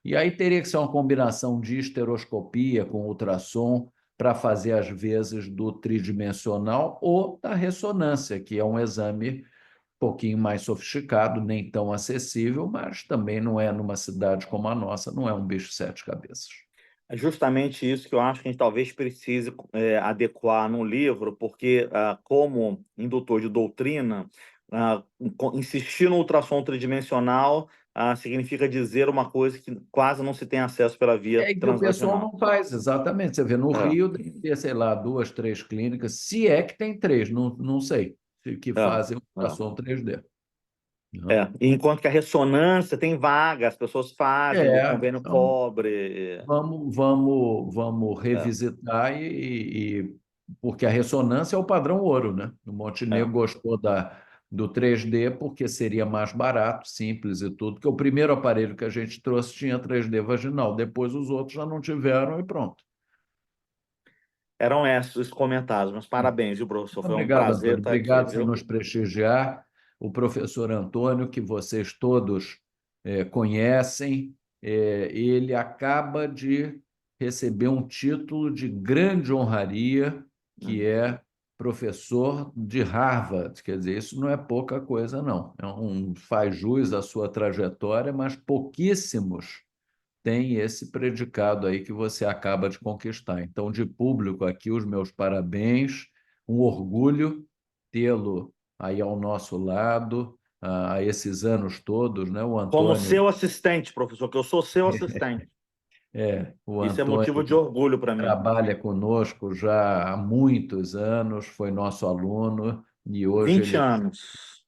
Speaker 1: E aí teria que ser uma combinação de esteroscopia com ultrassom para fazer as vezes do tridimensional ou da ressonância, que é um exame um pouquinho mais sofisticado, nem tão acessível, mas também não é numa cidade como a nossa, não é um bicho de sete cabeças.
Speaker 2: É justamente isso que eu acho que a gente talvez precise adequar no livro, porque, como indutor de doutrina, insistir no ultrassom tridimensional significa dizer uma coisa que quase não se tem acesso pela via
Speaker 1: É que o pessoal
Speaker 2: transvaginal.
Speaker 1: não faz, exatamente. Você vê, no
Speaker 2: É,
Speaker 1: Rio deve ter, sei lá, duas, três clínicas, se é que tem três, não sei, que
Speaker 2: é,
Speaker 1: fazem
Speaker 2: é.
Speaker 1: ultrassom 3D.
Speaker 2: Enquanto que a ressonância tem vaga, as pessoas fazem, o convênio
Speaker 1: Então
Speaker 2: cobre.
Speaker 1: vamos
Speaker 2: É,
Speaker 1: revisitar porque a ressonância é o padrão ouro, né? O Montenegro
Speaker 2: é.
Speaker 1: gostou do 3D porque seria mais barato, simples e tudo, porque o primeiro aparelho que a gente trouxe tinha 3D vaginal, depois os outros já não tiveram e pronto.
Speaker 2: Eram esses os comentários, mas parabéns, viu, professor?
Speaker 1: Muito
Speaker 2: Foi um
Speaker 1: obrigado,
Speaker 2: prazer
Speaker 1: Antônio.
Speaker 2: estar aqui,
Speaker 1: Obrigado por
Speaker 2: viu?
Speaker 1: nos prestigiar. O professor Antônio, que vocês todos conhecem, ele acaba de receber um título de grande honraria, que é professor de Harvard. Quer dizer, isso não é pouca coisa, não. Faz jus à sua trajetória, mas pouquíssimos têm esse predicado aí que você acaba de conquistar. Então, de público aqui, os meus parabéns, um orgulho tê-lo aí ao nosso lado, há esses anos todos, né? O
Speaker 2: Como
Speaker 1: Antônio,
Speaker 2: seu assistente, professor, que eu sou seu assistente.
Speaker 1: o
Speaker 2: Isso é
Speaker 1: Antônio
Speaker 2: motivo de orgulho para mim.
Speaker 1: trabalha conosco já há muitos anos, foi nosso aluno e hoje
Speaker 2: 20
Speaker 1: ele
Speaker 2: anos.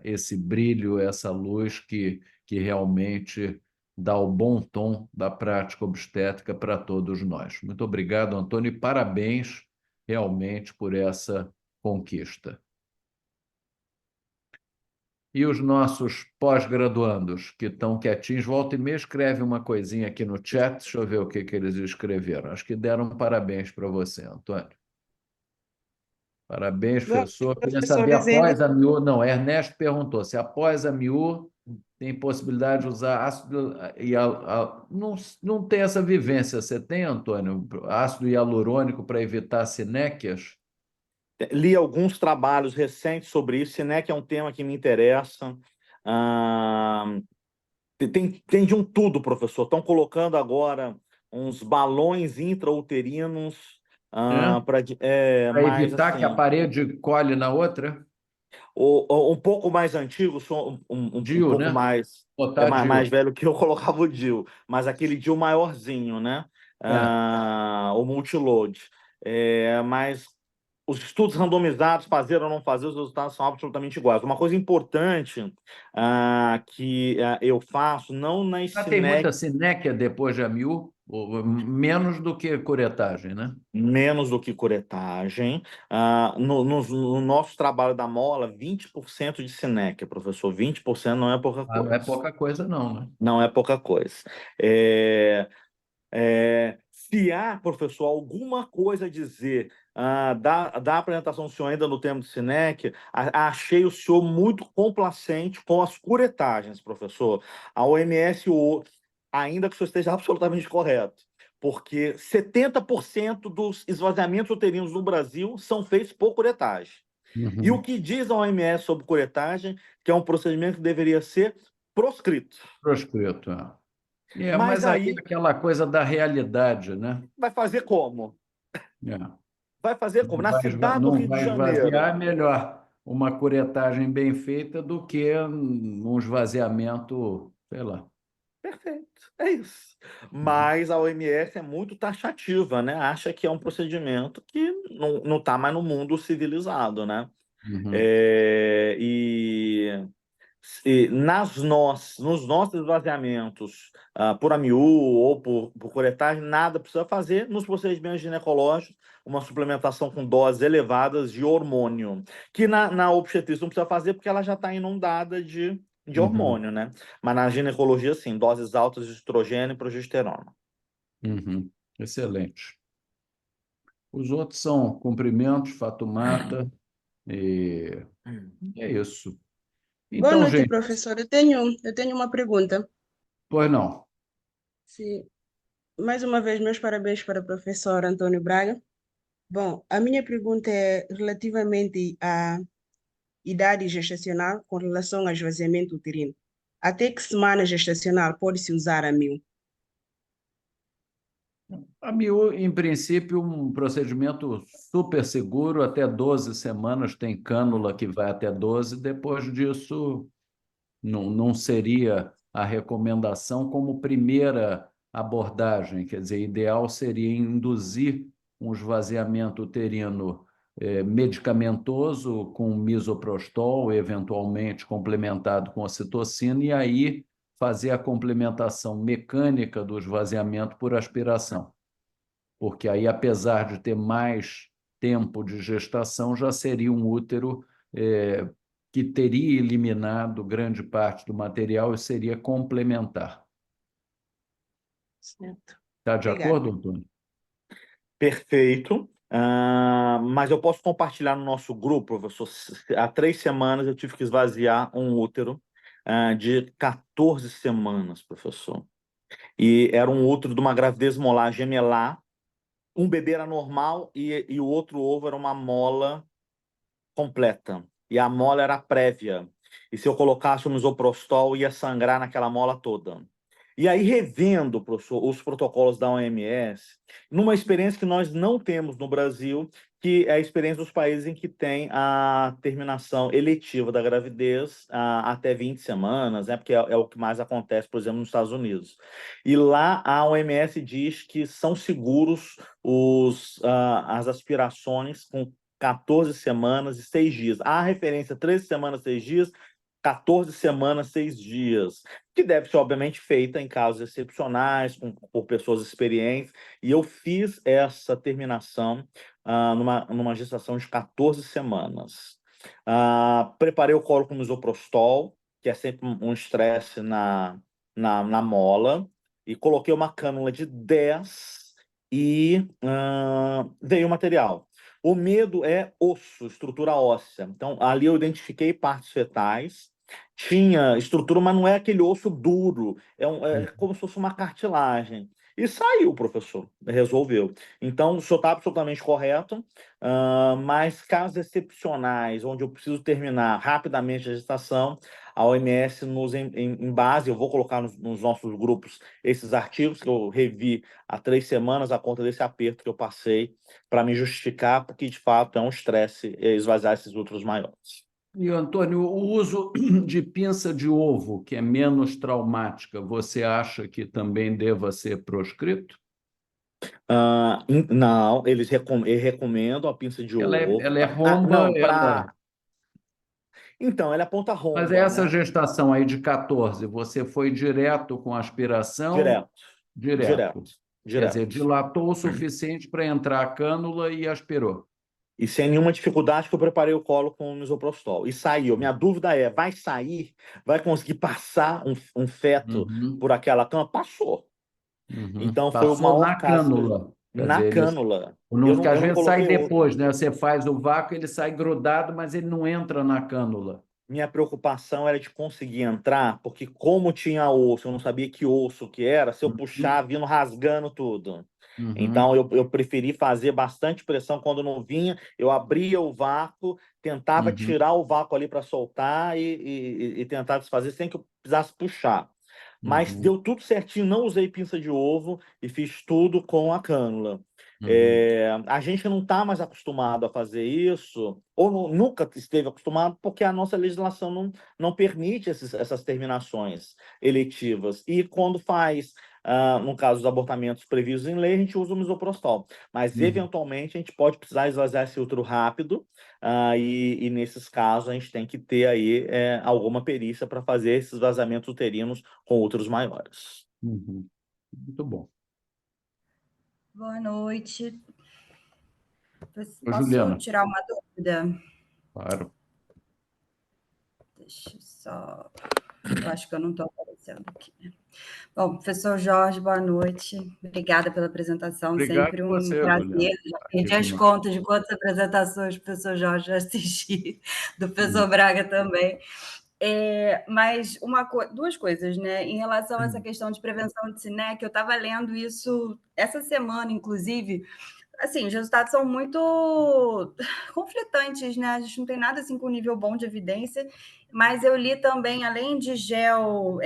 Speaker 1: esse brilho, essa luz que realmente dá o bom tom da prática obstétrica para todos nós. Muito obrigado, Antônio, e parabéns realmente por essa conquista. E os nossos pós-graduandos que estão quietinhos, volta e meia escreve uma coisinha aqui no chat, deixa eu ver o que eles escreveram. Acho que deram parabéns para você, Antônio. Parabéns,
Speaker 3: Boa
Speaker 1: professor.
Speaker 3: noite,
Speaker 1: Queria
Speaker 3: professor
Speaker 1: saber,
Speaker 3: Rezende.
Speaker 1: após a MIU, não, Ernesto perguntou se após a MIU tem possibilidade de usar ácido não tem essa vivência. Você tem, Antônio, ácido hialurônico para evitar sinéquias?
Speaker 2: Li alguns trabalhos recentes sobre isso, né, que é um tema que me interessa. Ah, tem de um tudo, professor. Estão colocando agora uns balões intrauterinos
Speaker 1: É?
Speaker 2: para
Speaker 1: Para
Speaker 2: mais
Speaker 1: evitar que a
Speaker 2: assim.
Speaker 1: parede colhe na outra?
Speaker 2: Um pouco mais antigo, sou um
Speaker 1: DIU,
Speaker 2: pouco
Speaker 1: né?
Speaker 2: mais,
Speaker 1: Botar
Speaker 2: mais
Speaker 1: DIU.
Speaker 2: velho que eu colocava o DIU, mas aquele DIU maiorzinho, né?
Speaker 1: É.
Speaker 2: O multiload. Mas os estudos randomizados, fazer ou não fazer, os resultados são absolutamente iguais. Uma coisa importante que eu faço, não nas
Speaker 1: Já tem muita
Speaker 2: cinéticas,
Speaker 1: sinéquia depois de AMIU? Menos do que curetagem, né?
Speaker 2: menos do que curetagem. No nosso trabalho da mola, 20% de sinéquia, professor. 20% não é pouca
Speaker 1: Ah, não é
Speaker 2: coisa.
Speaker 1: pouca coisa, não, né?
Speaker 2: Não é pouca coisa. É, Se há, professor, alguma coisa a dizer da apresentação do senhor ainda no tema do SINEC, achei o senhor muito complacente com as curetagens, professor. A OMS, ainda que o senhor esteja absolutamente correto, porque 70% dos esvaziamentos uterinos no Brasil são feitos por curetagem. E o que diz a OMS sobre curetagem, que é um procedimento que deveria ser proscrito.
Speaker 1: Proscrito,
Speaker 2: Mas
Speaker 1: mas aí é
Speaker 2: aí
Speaker 1: aquela coisa da realidade, né?
Speaker 2: vai fazer como?
Speaker 1: É.
Speaker 2: Vai fazer como? Na cidade do
Speaker 1: Não
Speaker 2: Rio de
Speaker 1: vai
Speaker 2: Janeiro.
Speaker 1: esvaziar, é melhor uma curetagem bem feita do que um esvaziamento, sei lá.
Speaker 2: Perfeito, é isso. Mas a OMS é muito taxativa, né? Acha que é um procedimento que não está mais no mundo civilizado, né?
Speaker 1: Uhum.
Speaker 2: É, e nos nossos esvaziamentos por AMIU ou por curetagem, nada precisa fazer. Nos procedimentos ginecológicos, uma suplementação com doses elevadas de hormônio, que na obstetrícia não precisa fazer porque ela já está inundada de
Speaker 1: Uhum.
Speaker 2: hormônio, né? Mas na ginecologia, sim, doses altas de estrogênio e progesterona.
Speaker 1: Uhum. Excelente. Os outros são cumprimentos, fato mata, e é isso.
Speaker 3: Boa
Speaker 1: Então,
Speaker 3: noite,
Speaker 1: gente,
Speaker 3: professor. Eu tenho uma pergunta.
Speaker 1: pois não.
Speaker 3: Se, mais uma vez, meus parabéns para o professor Antônio Braga. Bom, a minha pergunta é relativamente à idade gestacional com relação ao esvaziamento uterino. Até que semana gestacional pode-se usar a mil?
Speaker 1: A MIU, em princípio, um procedimento super seguro, até 12 semanas, tem cânula que vai até 12. Depois disso, não seria a recomendação como primeira abordagem, quer dizer, ideal seria induzir um esvaziamento uterino medicamentoso com misoprostol, eventualmente complementado com ocitocina, e aí fazer a complementação mecânica do esvaziamento por aspiração, porque aí, apesar de ter mais tempo de gestação, já seria um útero que teria eliminado grande parte do material e seria complementar.
Speaker 3: Certo.
Speaker 1: Está de
Speaker 3: Obrigada.
Speaker 1: acordo, Antônio?
Speaker 2: Perfeito. Mas eu posso compartilhar no nosso grupo, professor. Há 3 semanas eu tive que esvaziar um útero de 14 semanas, professor. E era um útero de uma gravidez molar gemelar. Um bebê era normal e o outro ovo era uma mola completa. E a mola era prévia. E se eu colocasse o misoprostol, ia sangrar naquela mola toda. E aí, revendo, professor, os protocolos da OMS, numa experiência que nós não temos no Brasil, que é a experiência dos países em que tem a terminação eletiva da gravidez até 20 semanas, né? Porque é o que mais acontece, por exemplo, nos Estados Unidos. E lá a OMS diz que são seguros as aspirações com 14 semanas e 6 dias. Há referência 13 semanas, 6 dias, 14 semanas, 6 dias, que deve ser, obviamente, feita em casos excepcionais, por pessoas experientes. E eu fiz essa terminação numa gestação de 14 semanas. Preparei o colo com misoprostol, que é sempre um estresse na mola, e coloquei uma cânula de 10 e veio o material. O medo é osso, estrutura óssea. Então, ali eu identifiquei partes fetais, tinha estrutura, mas não é aquele osso duro, é como se fosse uma cartilagem. E saiu, professor, resolveu. Então, o senhor está absolutamente correto, mas casos excepcionais, onde eu preciso terminar rapidamente a gestação, a OMS em base, eu vou colocar nos nossos grupos esses artigos que eu revi há 3 semanas, a conta desse aperto que eu passei, para me justificar, porque de fato é um estresse esvaziar esses úteros maiores.
Speaker 1: E, Antônio, o uso de pinça de ovo, que é menos traumática, você acha que também deva ser proscrito?
Speaker 2: Não, eles recomendam a pinça de ovo.
Speaker 1: Ela é romba,
Speaker 2: Não, então, ela é ponta
Speaker 1: mas
Speaker 2: romba,
Speaker 1: essa
Speaker 2: né?
Speaker 1: gestação aí de 14, você foi direto com aspiração?
Speaker 2: Direto,
Speaker 1: Direto.
Speaker 2: direto,
Speaker 1: Quer dizer,
Speaker 2: direto.
Speaker 1: dilatou o suficiente para entrar a cânula e aspirou.
Speaker 2: E sem nenhuma dificuldade que eu preparei o colo com o misoprostol. E saiu. Minha dúvida é, vai sair? Vai conseguir passar um feto
Speaker 1: Uhum.
Speaker 2: por aquela cama? Passou. Então, foi o
Speaker 1: Passou
Speaker 2: maior
Speaker 1: na
Speaker 2: caso
Speaker 1: cânula. Quer
Speaker 2: na
Speaker 1: dizer,
Speaker 2: cânula.
Speaker 1: não, porque às
Speaker 2: Eu não
Speaker 1: vezes sai
Speaker 2: coloquei outro.
Speaker 1: depois, né? Você faz o vácuo, ele sai grudado, mas ele não entra na cânula.
Speaker 2: Minha preocupação era de conseguir entrar, porque como tinha osso, eu não sabia que osso que era, se eu
Speaker 1: Uhum,
Speaker 2: puxar, vindo rasgando tudo. Então,
Speaker 1: uhum,
Speaker 2: eu preferi fazer bastante pressão quando não vinha. Eu abria o vácuo, tentava
Speaker 1: uhum,
Speaker 2: tirar o vácuo ali para soltar e tentar desfazer sem que eu precisasse puxar. Mas
Speaker 1: uhum,
Speaker 2: deu tudo certinho, não usei pinça de ovo e fiz tudo com a cânula.
Speaker 1: uhum,
Speaker 2: A gente não está mais acostumado a fazer isso, ou nunca esteve acostumado, porque a nossa legislação não permite essas terminações eletivas. E quando faz, no caso dos abortamentos previstos em lei, a gente usa o misoprostol. Mas,
Speaker 1: uhum.
Speaker 2: eventualmente, a gente pode precisar esvaziar esse útero rápido, e nesses casos a gente tem que ter aí alguma perícia para fazer esses vazamentos uterinos com úteros maiores.
Speaker 1: Uhum. Muito bom.
Speaker 4: Boa noite.
Speaker 1: Ô,
Speaker 4: Posso
Speaker 1: Juliana,
Speaker 4: tirar uma dúvida?
Speaker 1: claro.
Speaker 4: Deixa eu só. Eu acho que eu não estou aparecendo aqui. Bom, professor Jorge, boa noite. Obrigada pela apresentação,
Speaker 1: Obrigado
Speaker 4: sempre
Speaker 1: a
Speaker 4: um
Speaker 1: você, Juliana.
Speaker 4: prazer. Já
Speaker 1: Aqui
Speaker 4: perdi as
Speaker 1: conosco.
Speaker 4: contas de quantas apresentações o professor Jorge já assisti, do
Speaker 1: Uhum.
Speaker 4: professor Braga também. Mas duas coisas, né? Em relação a essa questão de prevenção de SINEC, eu estava lendo isso essa semana, inclusive. Assim, os resultados são muito conflitantes, né? A gente não tem nada assim com nível bom de evidência, mas eu li também, além de gel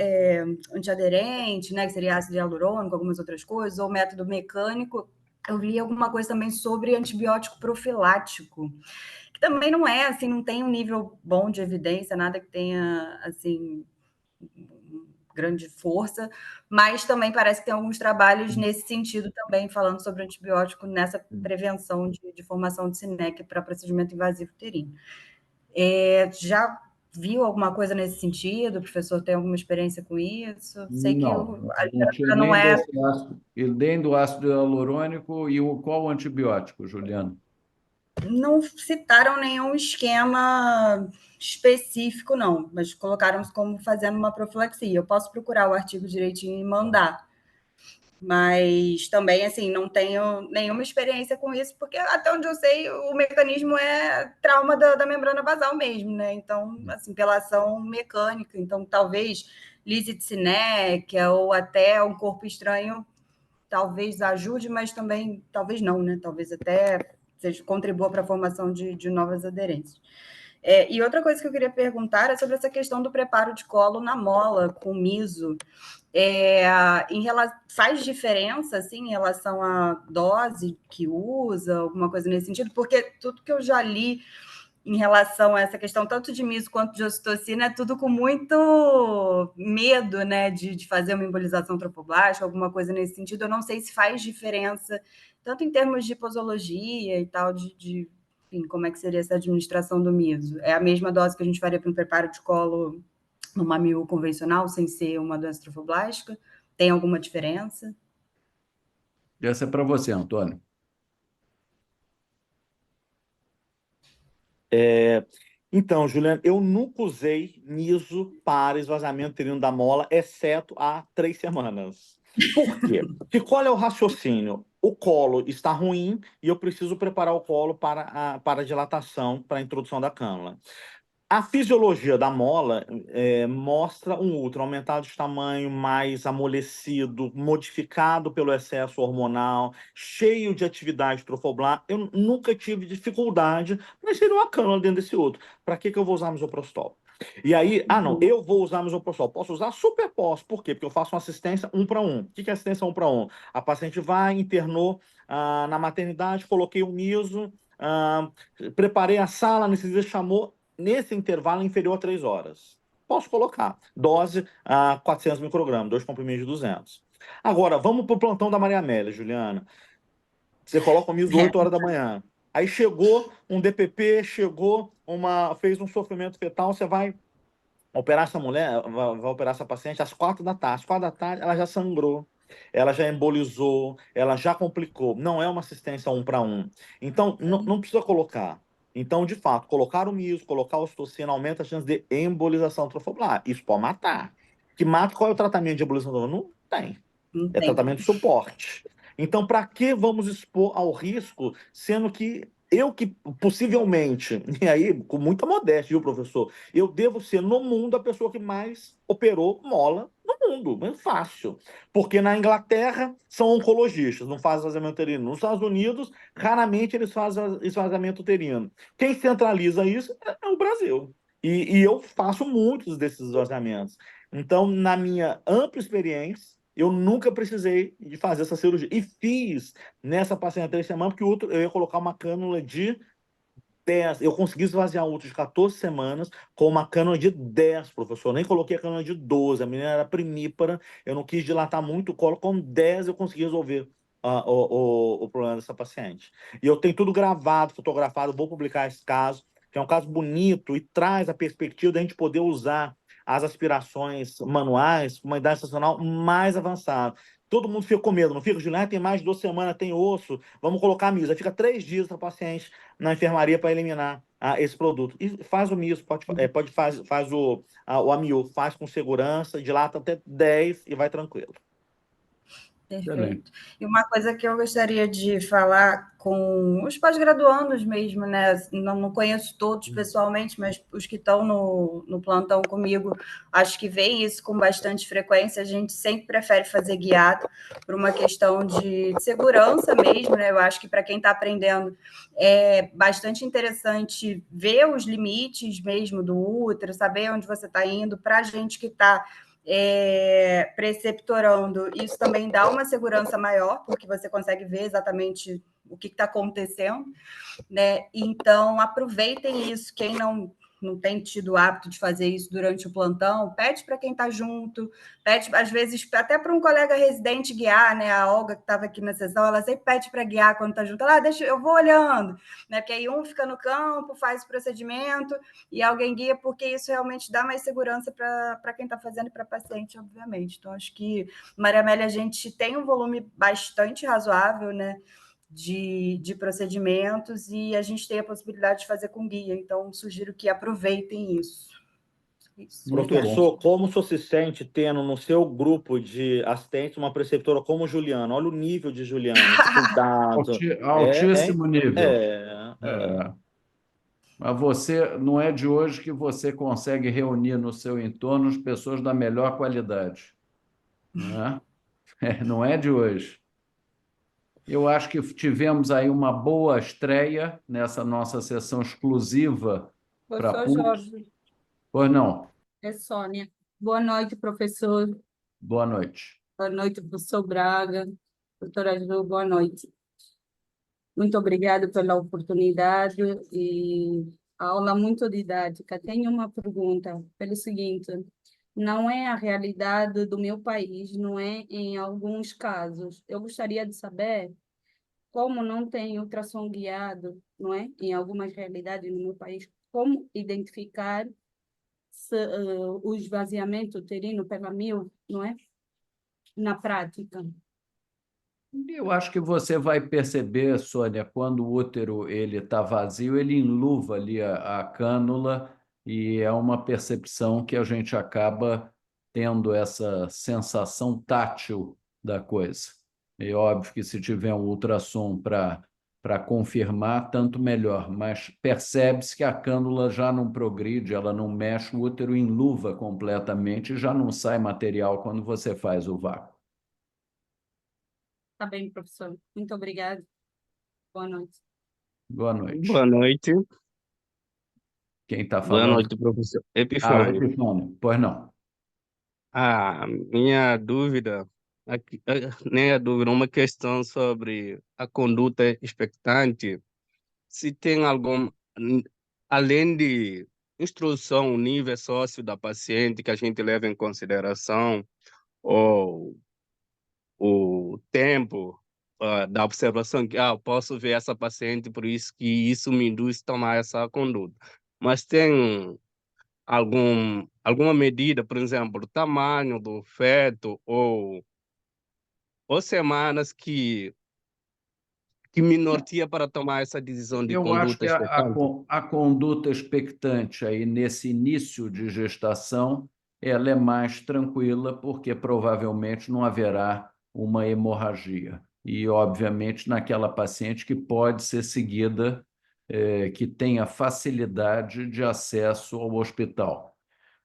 Speaker 4: antiaderente, né, que seria ácido hialurônico, algumas outras coisas, ou método mecânico, eu li alguma coisa também sobre antibiótico profilático, que também não é, assim, não tem um nível bom de evidência, nada que tenha, assim, grande força, mas também parece que tem alguns trabalhos nesse sentido também, falando sobre antibiótico nessa prevenção de formação de SINEC para procedimento invasivo uterino. Já viu alguma coisa nesse sentido? O professor tem alguma experiência com isso? Sei que
Speaker 1: Não,
Speaker 4: a
Speaker 1: não tinha
Speaker 4: literatura não
Speaker 1: nem
Speaker 4: é.
Speaker 1: desse ácido, e nem do ácido hialurônico e qual o antibiótico, Juliana?
Speaker 4: Não citaram nenhum esquema específico, não, mas colocaram como fazendo uma profilaxia. Eu posso procurar o artigo direitinho e mandar. Mas também, assim, não tenho nenhuma experiência com isso, porque até onde eu sei, o mecanismo é trauma da membrana basal mesmo, né? Então, assim, pela ação mecânica. Então, talvez lisicinéquia ou até um corpo estranho talvez ajude, mas também talvez não, né? Talvez até contribua para a formação de novas aderências. E outra coisa que eu queria perguntar é sobre essa questão do preparo de colo na mola com miso. Faz diferença assim, em relação à dose que usa, alguma coisa nesse sentido? Porque tudo que eu já li em relação a essa questão, tanto de miso quanto de ocitocina, é tudo com muito medo, né, de fazer uma embolização trofoblástica, alguma coisa nesse sentido. Eu não sei se faz diferença, tanto em termos de posologia e tal, enfim, como é que seria essa administração do miso? É a mesma dose que a gente faria para um preparo de colo no mamilo convencional, sem ser uma doença trofoblástica? Tem alguma diferença?
Speaker 1: Essa é para você, Antônio.
Speaker 2: Então, Juliana, eu nunca usei miso para esvaziamento uterino da mola, exceto há 3 semanas. Por quê? Porque qual é o raciocínio? O colo está ruim e eu preciso preparar o colo para a dilatação, para a introdução da cânula. A fisiologia da mola mostra um útero aumentado de tamanho, mais amolecido, modificado pelo excesso hormonal, cheio de atividade trofoblástica. Eu nunca tive dificuldade para inserir uma cânula dentro desse útero. Para que eu vou usar misoprostol? E aí, não, eu vou usar misoprostol. Posso usar? Super posso. Por quê? Porque eu faço uma assistência 1 para 1. O que é assistência 1 para 1? A paciente vai, internou na maternidade, coloquei o miso, preparei a sala, a anestesia chamou. Nesse intervalo inferior a 3 horas. Posso colocar. Dose a 400 microgramas, 2 comprimidos de 200. Agora, vamos para o plantão da Maria Amélia, Juliana. Você coloca o miso 8 horas da manhã. Aí chegou um DPP, fez um sofrimento fetal, você vai operar essa mulher, vai operar essa paciente às 4 da tarde. Às 4 da tarde, ela já sangrou, ela já embolizou, ela já complicou. Não é uma assistência 1 para 1. Então, não precisa colocar. Então, de fato, colocar o miso, colocar a ocitocina aumenta a chance de embolização trofoblástica. Isso pode matar. Que mata, qual é o tratamento de embolização trofoblástica? Não tem. É tratamento de suporte. Então, para que vamos expor ao risco, sendo que eu que possivelmente, e aí com muita modéstia, viu, professor, eu devo ser no mundo a pessoa que mais operou mola no mundo, é fácil. Porque na Inglaterra são oncologistas, não fazem esvaziamento uterino. Nos Estados Unidos, raramente eles fazem esvaziamento uterino. Quem centraliza isso é o Brasil. E eu faço muitos desses esvaziamentos. Então, na minha ampla experiência, eu nunca precisei de fazer essa cirurgia. E fiz nessa paciente 3 semanas, porque eu ia colocar uma cânula de 10. Eu consegui esvaziar um útero de 14 semanas com uma cânula de 10, professor. Eu nem coloquei a cânula de 12. A menina era primípara. Eu não quis dilatar muito o colo. Com 10 eu consegui resolver o problema dessa paciente. E eu tenho tudo gravado, fotografado. Vou publicar esse caso, que é um caso bonito e traz a perspectiva da gente poder usar as aspirações manuais com uma idade estacional mais avançada. Todo mundo fica com medo, não fica? Juliana, tem mais de 2 semanas, tem osso, vamos colocar a misa. Fica 3 dias para paciente na enfermaria para eliminar esse produto. E faz o miso, faz o AMIO, faz com segurança, dilata até 10 e vai tranquilo.
Speaker 4: Perfeito. E uma coisa que eu gostaria de falar com os pós-graduandos mesmo, né? Não conheço todos pessoalmente, mas os que estão no plantão comigo, acho que veem isso com bastante frequência. A gente sempre prefere fazer guiado por uma questão de segurança mesmo, né? Eu acho que para quem está aprendendo é bastante interessante ver os limites mesmo do útero, saber onde você está indo. Para a gente que está preceptorando, isso também dá uma segurança maior, porque você consegue ver exatamente o que está acontecendo, né? Então, aproveitem isso. Quem não tem tido o hábito de fazer isso durante o plantão, pede para quem está junto, pede, às vezes, até para um colega residente guiar, né? A Olga, que estava aqui na sessão, ela sempre pede para guiar quando está junto. Deixa, eu vou olhando, né? Porque aí um fica no campo, faz o procedimento e alguém guia, porque isso realmente dá mais segurança para quem está fazendo e para paciente, obviamente. Então, acho que, Maria Amélia, a gente tem um volume bastante razoável, né? De procedimentos e a gente tem a possibilidade de fazer com guia, então sugiro que aproveitem isso.
Speaker 2: Professor, como o senhor se sente tendo no seu grupo de assistentes uma preceptora como Juliana? Olha o nível de Juliana, esse cuidado.
Speaker 1: Altíssimo nível. Mas você não é de hoje que você consegue reunir no seu entorno as pessoas da melhor qualidade. Não é? Não é de hoje. Eu acho que tivemos aí uma boa estreia nessa nossa sessão exclusiva para
Speaker 5: Professor Jorge.
Speaker 1: Pois não.
Speaker 5: É Sônia. Boa noite, professor.
Speaker 1: Boa noite.
Speaker 5: Boa noite, professor Braga. Doutora Ju, boa noite. Muito obrigada pela oportunidade e a aula muito didática. Tenho uma pergunta pelo seguinte: não é a realidade do meu país, não é em alguns casos. Eu gostaria de saber como não tem ultrassom guiado, não é? Em algumas realidades no meu país, como identificar o esvaziamento uterino pela MIO, não é? Na prática.
Speaker 1: Eu acho que você vai perceber, Sônia, quando o útero está vazio, ele enluva ali a cânula e é uma percepção que a gente acaba tendo essa sensação tátil da coisa. É óbvio que se tiver um ultrassom para confirmar, tanto melhor, mas percebe-se que a cânula já não progride, ela não mexe, o útero enluva completamente e já não sai material quando você faz o vácuo.
Speaker 5: Tá bem, professor. Muito obrigada. Boa noite.
Speaker 1: Boa noite.
Speaker 6: Boa noite.
Speaker 1: Quem está
Speaker 6: Boa
Speaker 1: falando?
Speaker 6: noite, professor. Epifânio.
Speaker 1: Epifânio. Pois não.
Speaker 6: Minha dúvida, nem a dúvida, uma questão sobre a conduta expectante, se tem algum, além de instrução, nível sócio da paciente que a gente leva em consideração, ou o tempo da observação, que eu posso ver essa paciente, por isso que isso me induz a tomar essa conduta. Mas tem alguma medida, por exemplo, o tamanho do feto ou semanas que me norteia para tomar essa decisão de
Speaker 1: Eu acho
Speaker 6: conduta
Speaker 1: que
Speaker 6: expectante?
Speaker 1: a conduta expectante aí nesse início de gestação, ela é mais tranquila, porque provavelmente não haverá uma hemorragia. E, obviamente, naquela paciente que pode ser seguida, que tenha facilidade de acesso ao hospital.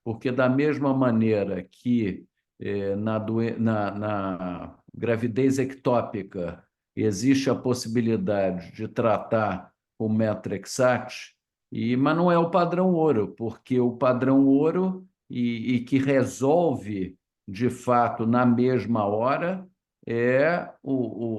Speaker 1: Porque, da mesma maneira que na gravidez ectópica existe a possibilidade de tratar com Metrexate, mas não é o padrão ouro, porque o padrão ouro e que resolve, de fato, na mesma hora, é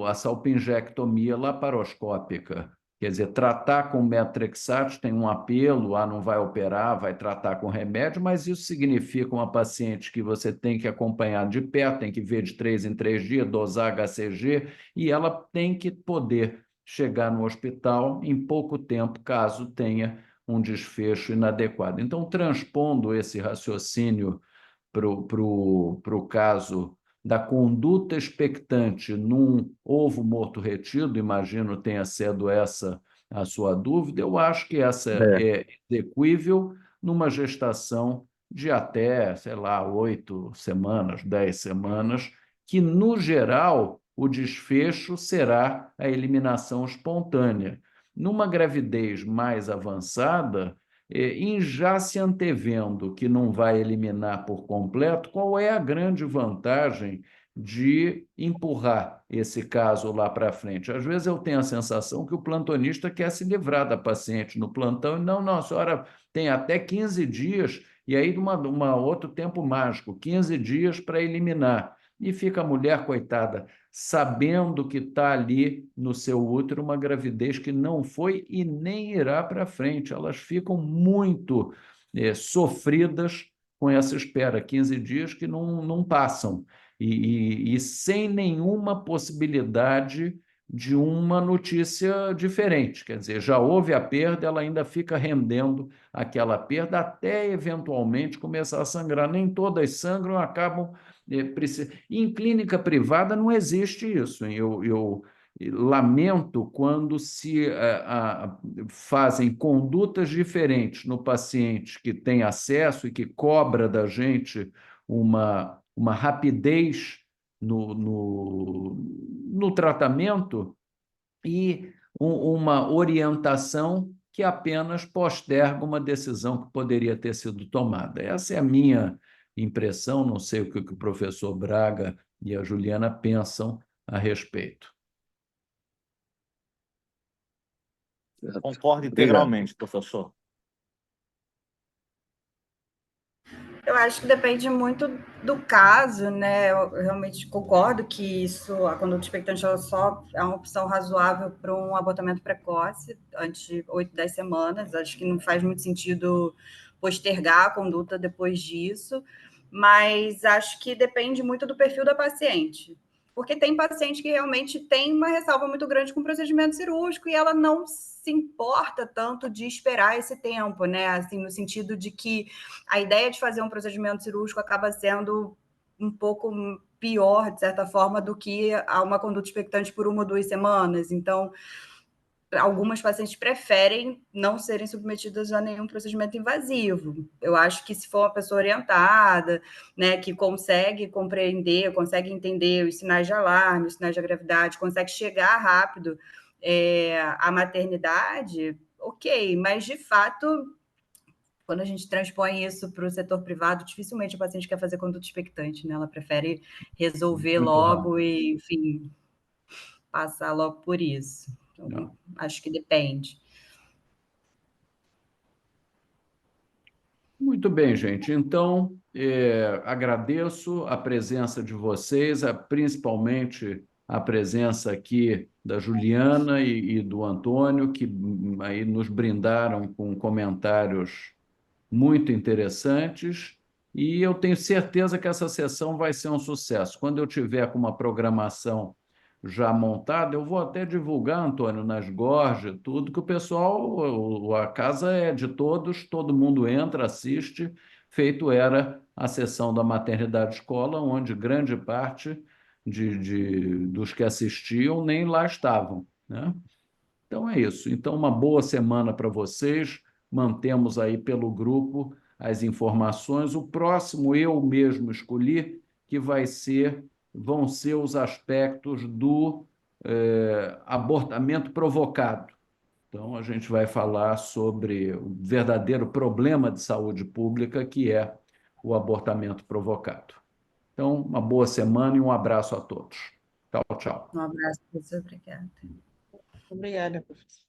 Speaker 1: a salpingectomia laparoscópica. Quer dizer, tratar com Metrexate tem um apelo, não vai operar, vai tratar com remédio, mas isso significa uma paciente que você tem que acompanhar de perto, tem que ver de 3 em 3 dias, dosar HCG, e ela tem que poder chegar no hospital em pouco tempo, caso tenha um desfecho inadequado. Então, transpondo esse raciocínio para o caso da conduta expectante num ovo morto retido, imagino tenha sido essa a sua dúvida, eu acho que essa é exequível numa gestação de até, sei lá, 8 semanas, 10 semanas, que, no geral, o desfecho será a eliminação espontânea. Numa gravidez mais avançada, em já se antevendo que não vai eliminar por completo, qual é a grande vantagem de empurrar esse caso lá para frente? Às vezes eu tenho a sensação que o plantonista quer se livrar da paciente no plantão e não, a senhora tem até 15 dias, e aí uma outro tempo mágico, 15 dias para eliminar. E fica a mulher, coitada, sabendo que está ali no seu útero uma gravidez que não foi e nem irá para frente. Elas ficam muito sofridas com essa espera, 15 dias que não passam, e sem nenhuma possibilidade de uma notícia diferente. Quer dizer, já houve a perda, ela ainda fica rendendo aquela perda até eventualmente começar a sangrar. Nem todas sangram, acabam em clínica privada não existe isso. Eu lamento quando se fazem condutas diferentes no paciente que tem acesso e que cobra da gente uma rapidez no tratamento e uma orientação que apenas posterga uma decisão que poderia ter sido tomada. Essa é a minha impressão, não sei o que o professor Braga e a Juliana pensam a respeito.
Speaker 2: Concordo integralmente, professor.
Speaker 4: Eu acho que depende muito do caso, né? Eu realmente concordo que a conduta expectante ela só é uma opção razoável para um abortamento precoce, antes de 8, 10 semanas. Acho que não faz muito sentido postergar a conduta depois disso, mas acho que depende muito do perfil da paciente. Porque tem paciente que realmente tem uma ressalva muito grande com o procedimento cirúrgico e ela não se importa tanto de esperar esse tempo, né? Assim, no sentido de que a ideia de fazer um procedimento cirúrgico acaba sendo um pouco pior, de certa forma, do que uma conduta expectante por 1 ou 2 semanas. Então, algumas pacientes preferem não serem submetidas a nenhum procedimento invasivo. Eu acho que se for uma pessoa orientada, né, que consegue compreender, consegue entender os sinais de alarme, os sinais de gravidade, consegue chegar rápido à maternidade, ok, mas de fato, quando a gente transpõe isso para o setor privado, dificilmente a paciente quer fazer conduta expectante, né? Ela prefere resolver
Speaker 1: Muito
Speaker 4: logo
Speaker 1: rápido.
Speaker 4: e, enfim, passar logo por isso. Então, acho que depende.
Speaker 1: Muito bem, gente. Então, agradeço a presença de vocês, principalmente a presença aqui da Juliana e do Antônio, que aí nos brindaram com comentários muito interessantes, e eu tenho certeza que essa sessão vai ser um sucesso. Quando eu tiver com uma programação já montada, eu vou até divulgar, Antônio, nas gorjas, tudo, que o pessoal, a casa é de todos, todo mundo entra, assiste, feito era a sessão da maternidade escola, onde grande parte dos que assistiam nem lá estavam, né? Então é isso. Então, uma boa semana para vocês. Mantemos aí pelo grupo as informações. O próximo eu mesmo escolhi, que vai ser vão ser os aspectos do abortamento provocado. Então, a gente vai falar sobre o verdadeiro problema de saúde pública, que é o abortamento provocado. Então, uma boa semana e um abraço a todos. Tchau, tchau.
Speaker 4: Um abraço, professor. Obrigada.
Speaker 3: Obrigada, professor.